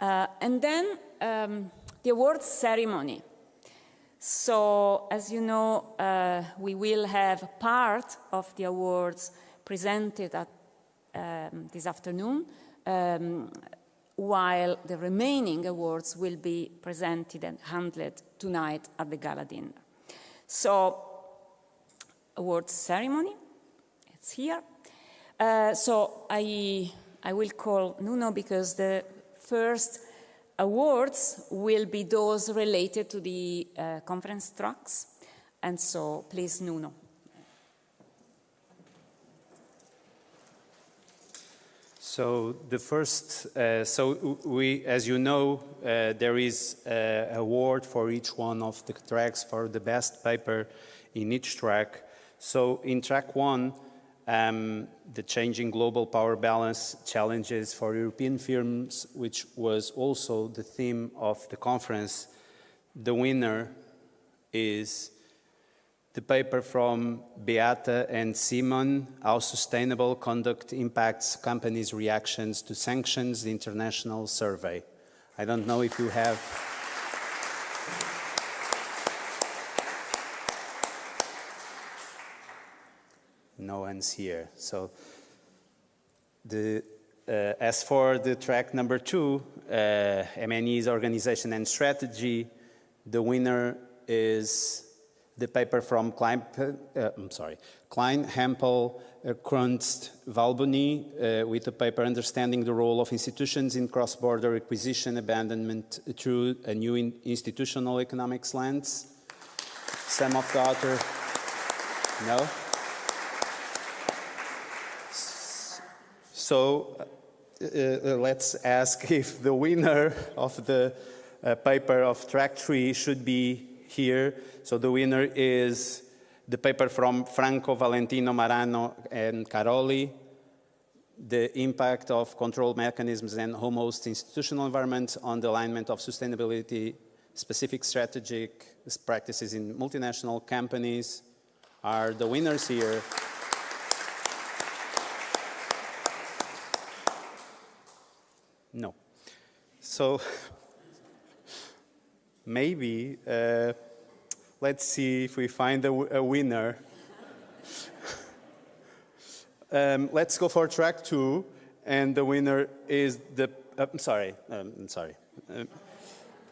And then the awards ceremony. So, as you know, we will have part of the awards presented at, this afternoon, while the remaining awards will be presented and handled tonight at the gala dinner. So, awards ceremony, it's here. So I will call Nuno because the first awards will be those related to the conference tracks. And so, please, Nuno. So the first, we, as you know, there is an award for each one of the tracks for the best paper in each track. So in track 1, the changing global power balance challenges for European firms, which was also the theme of the conference. The winner is the paper from Beata and Simon, How Sustainable Conduct Impacts Companies' Reactions to Sanctions, the International Survey. I don't know if you have... No one's here. So, as for the track number 2, MNE's Organization and Strategy, the winner is the paper from Klein, Hempel, Krunst, Valboni, with the paper Understanding the Role of Institutions in Cross-Border Acquisition Abandonment Through a New Institutional Economics Lens. Some of the author, no? So let's ask if the winner of the paper of track 3 should be here. So the winner is the paper from Franco, Valentino, Marano, and Caroli, The Impact of Control Mechanisms and Home-Host Institutional Environment on the Alignment of Sustainability-Specific Strategic Practices in Multinational Companies. Are the winners here? No. So maybe let's see if we find a winner Let's go for track 2, and the winner is the. I'm sorry.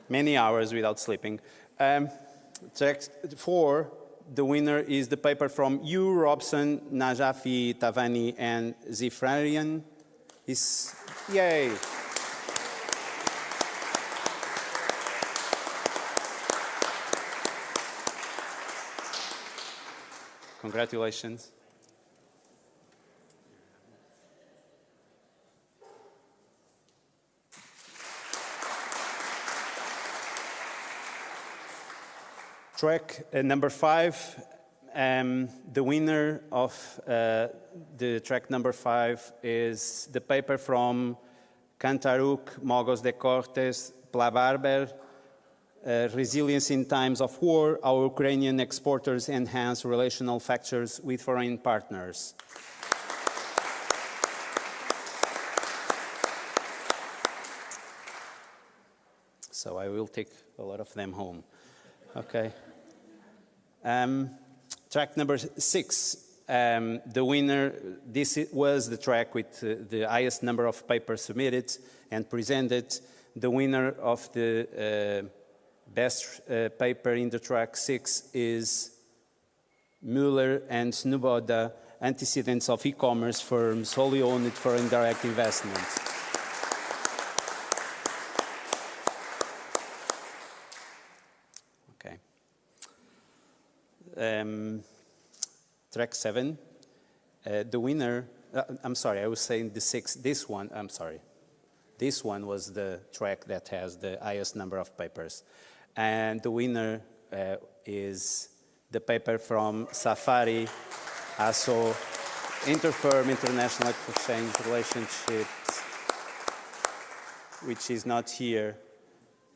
Many hours without sleeping. Track 4, the winner is the paper from Yu, Robson, Najafi, Tavani, and Zifrarian. Yay! Congratulations. Track number 5, the winner of the track number 5 is the paper from Cantaruc, Mogos de Cortes, Plabarber, Resilience in Times of War, Our Ukrainian Exporters Enhance Relational Factors with Foreign Partners. So I will take a lot of them home. Okay. Track number 6, the winner, this was the track with the highest number of papers submitted and presented. The winner of the best paper in the track 6 is Mueller and Snuboda, Antecedents of E-Commerce Firms, Wholly Owned for Indirect Investment. Track 7, the winner, I'm sorry, I was saying the 6, this one, I'm sorry. This one was the track that has the highest number of papers. And the winner is the paper from Safari, ASO, Interfirm International Exchange Relationships, which is not here.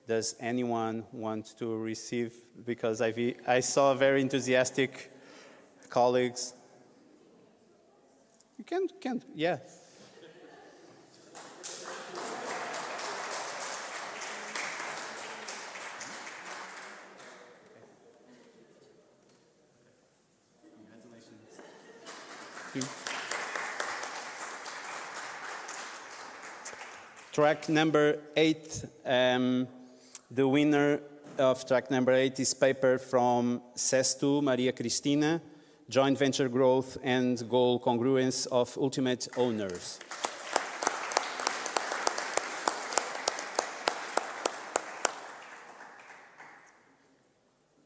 Does anyone want to receive? Because I saw very enthusiastic colleagues. You can, yeah. Track number 8. The winner of track number 8 is paper from Sestu, Maria Cristina, Joint Venture Growth and Goal Congruence of Ultimate Owners.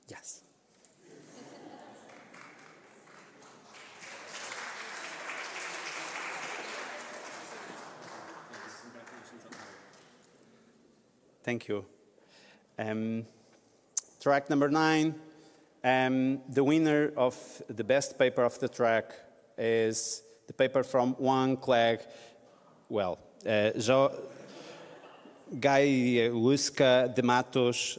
Yes. Thank you. Track number 9, the winner of the best paper of the track is the paper from Wang Clegg, Guy Luska, De Matos,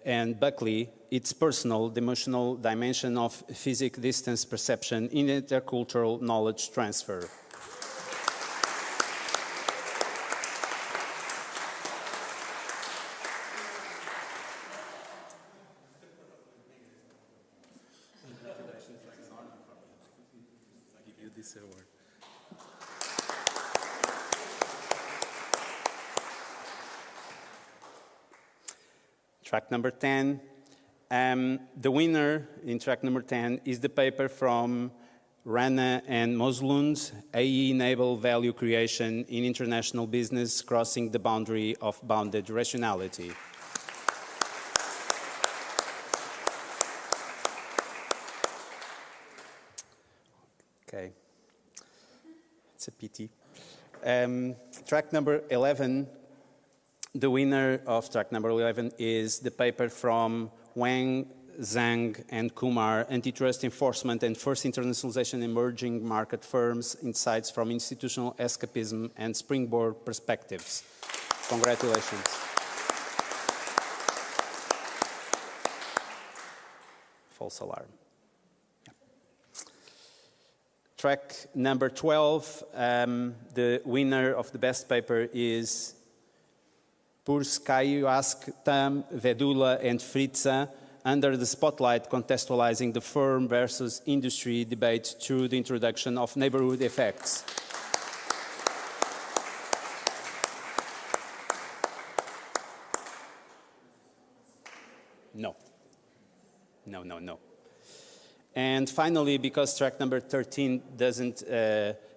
and Buckley. It's personal, the emotional dimension of physical distance perception in intercultural knowledge transfer. Track number 10. The winner in track number 10 is the paper from Rana and Moslund, AI-enabled value creation in international business, crossing the boundary of bounded rationality. Okay, it's a pity. Track number 11. The winner of track number 11 is the paper from Wang, Zhang, and Kumar, Antitrust Enforcement and First Internationalization Emerging Market Firms, Insights from Institutional Escapism and Springboard Perspectives. Congratulations. False alarm. Yeah. Track number 12, the winner of the best paper is Purskayuask, Tam, Vedula, and Fritza, under the spotlight, contextualizing the firm versus industry debate through the introduction of neighborhood effects. No. No, no, no. And finally, because track number 13 doesn't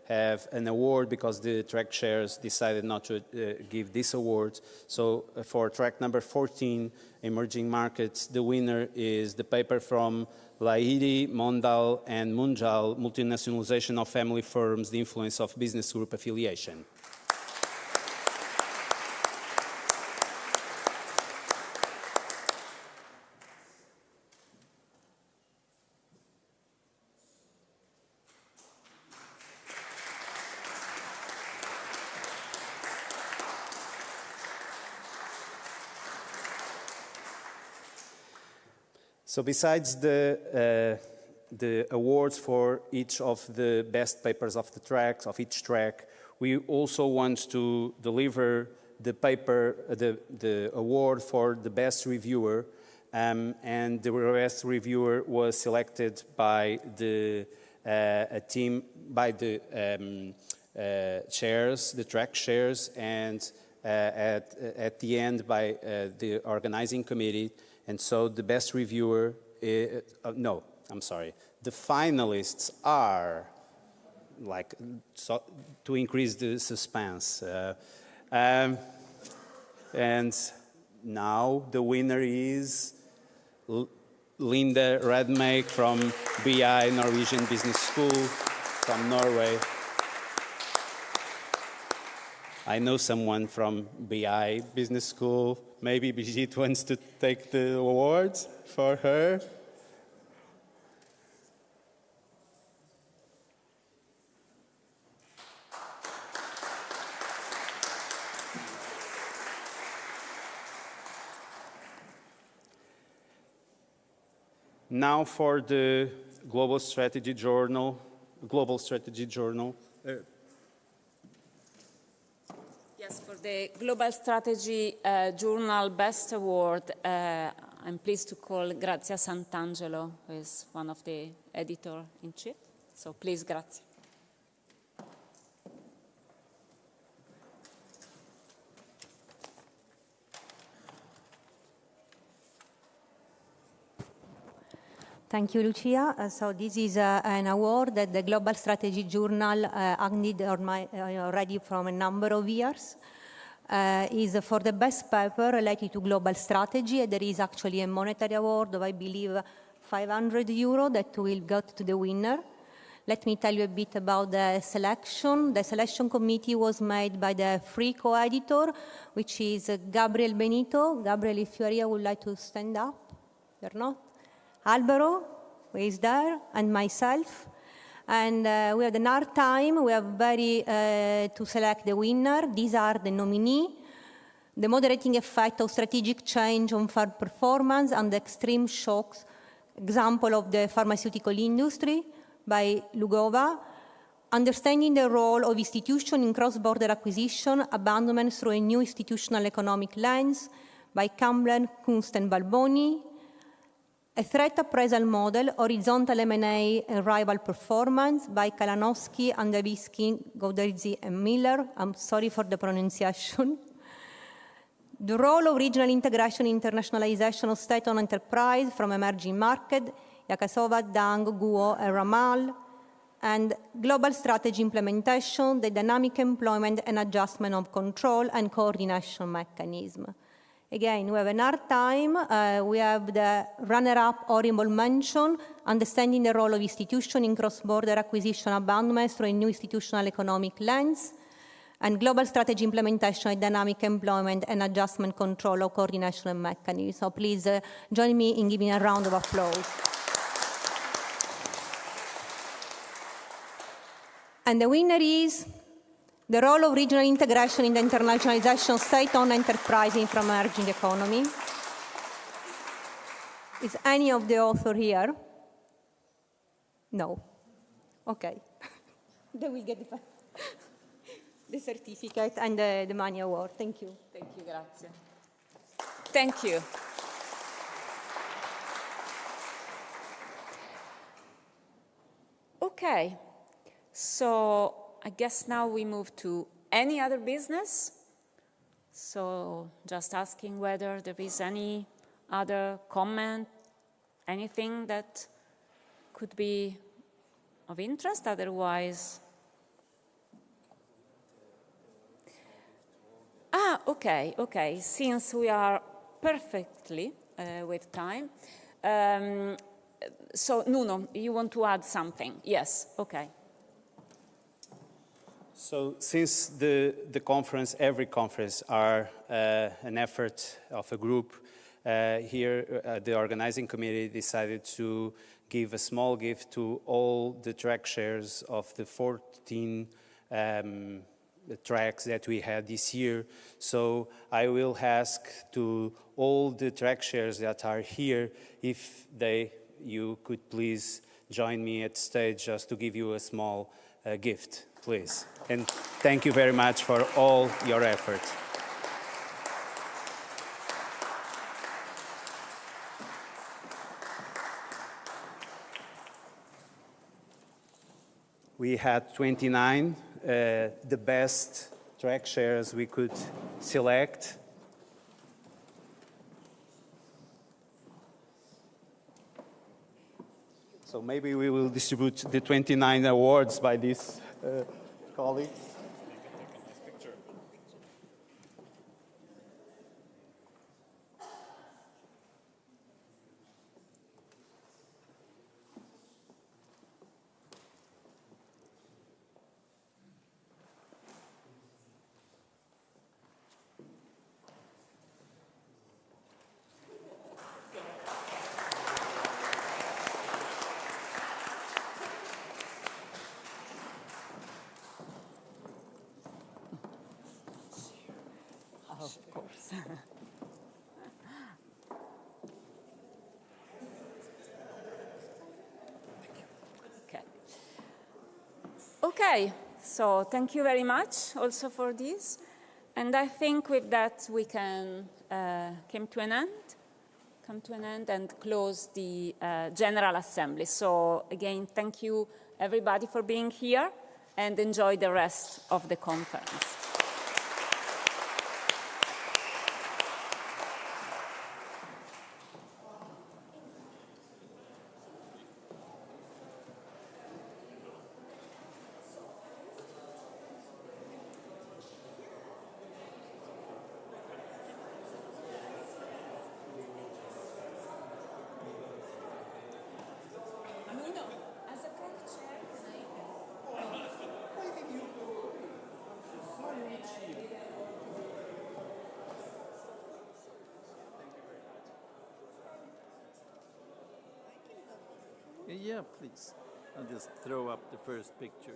have an award because the track chairs decided not to give this award, so for track number 14, Emerging Markets, the winner is the paper from Lahiri, Mondal, and Munjal, Multinationalization of Family Firms, the Influence of Business Group Affiliation. So besides the awards for each of the best papers of the tracks, of each track, we also want to deliver the paper, the award for the best reviewer, and the best reviewer was selected by the a team, by the chairs, the track chairs, and at the end by the organizing committee. And so the best reviewer, the finalists are, like, so, to increase the suspense. And now the winner is Linda Redmake from BI, Norwegian Business School, from Norway. I know someone from BI Business School. Maybe Brigitte wants to take the award for her. Now for the Global Strategy Journal. Yes, for the Global Strategy Journal Best Award, I'm pleased to call Grazia Sant'Angelo, who is one of the editor-in-chief. So please, Grazia. Thank you, Lucia. So this is an award that the Global Strategy Journal handed already from a number of years. Is for the best paper related to global strategy. There is actually a monetary award of, I believe, €500 that will go to the winner. Let me tell you a bit about the selection. The selection committee was made by the three co-editor, which is Gabriel Benito. Gabriel, if you are here, would like to stand up? You're not? Albero, who is there, and myself. And we have an hard time. We have to select the winner. These are the nominee. The moderating effect of strategic change on firm performance and the extreme shocks, example of the pharmaceutical industry by Lugova. Understanding the role of institution in cross-border acquisition, abandonment through a new institutional economic lens by Campbell, Kunst, and Balboni. A threat appraisal model, horizontal M&A and rival performance by Kalanowski, Andavitsky, Gauderzy, and Miller. I'm sorry for the pronunciation. The role of regional integration and internationalization of state-owned enterprise from emerging market, Yakasova, Dang, Guo, and Ramal. And global strategy implementation, the dynamic employment and adjustment of control and coordination mechanism. Again, we have an hard time. We have the runner-up horrible mention, understanding the role of institution in cross-border acquisition abandonment through a new institutional economic lens, and global strategy implementation and dynamic employment and adjustment control of coordination mechanism. So please join me in giving a round of applause. And the winner is the role of regional integration in the internationalization of state-owned enterprising from emerging economy. Is any of the author here? No. Okay. They will get the certificate and the money award. Thank you. Thank you, grazie. Thank you. Okay, so I guess now we move to any other business. So just asking whether there is any other comment, anything that could be of interest, otherwise. Okay, since we are perfectly with time. So Nuno, you want to add something? Yes, okay. So since the conference, every conference are an effort of a group, here the organizing committee decided to give a small gift to all the track shares of the 14 tracks that we had this year. So I will ask to all the track shares that are here if you could please join me at stage just to give you a small gift, please. And thank you very much for all your effort. We had 29, the best track shares we could select. So maybe we will distribute the 29 awards by these colleagues. Of course. Okay, so thank you very much also for this. And I think with that we can come to an end and close the General Assembly. So again, thank you everybody for being here and enjoy the rest of the conference. Yeah, please. I'll just throw up the first picture.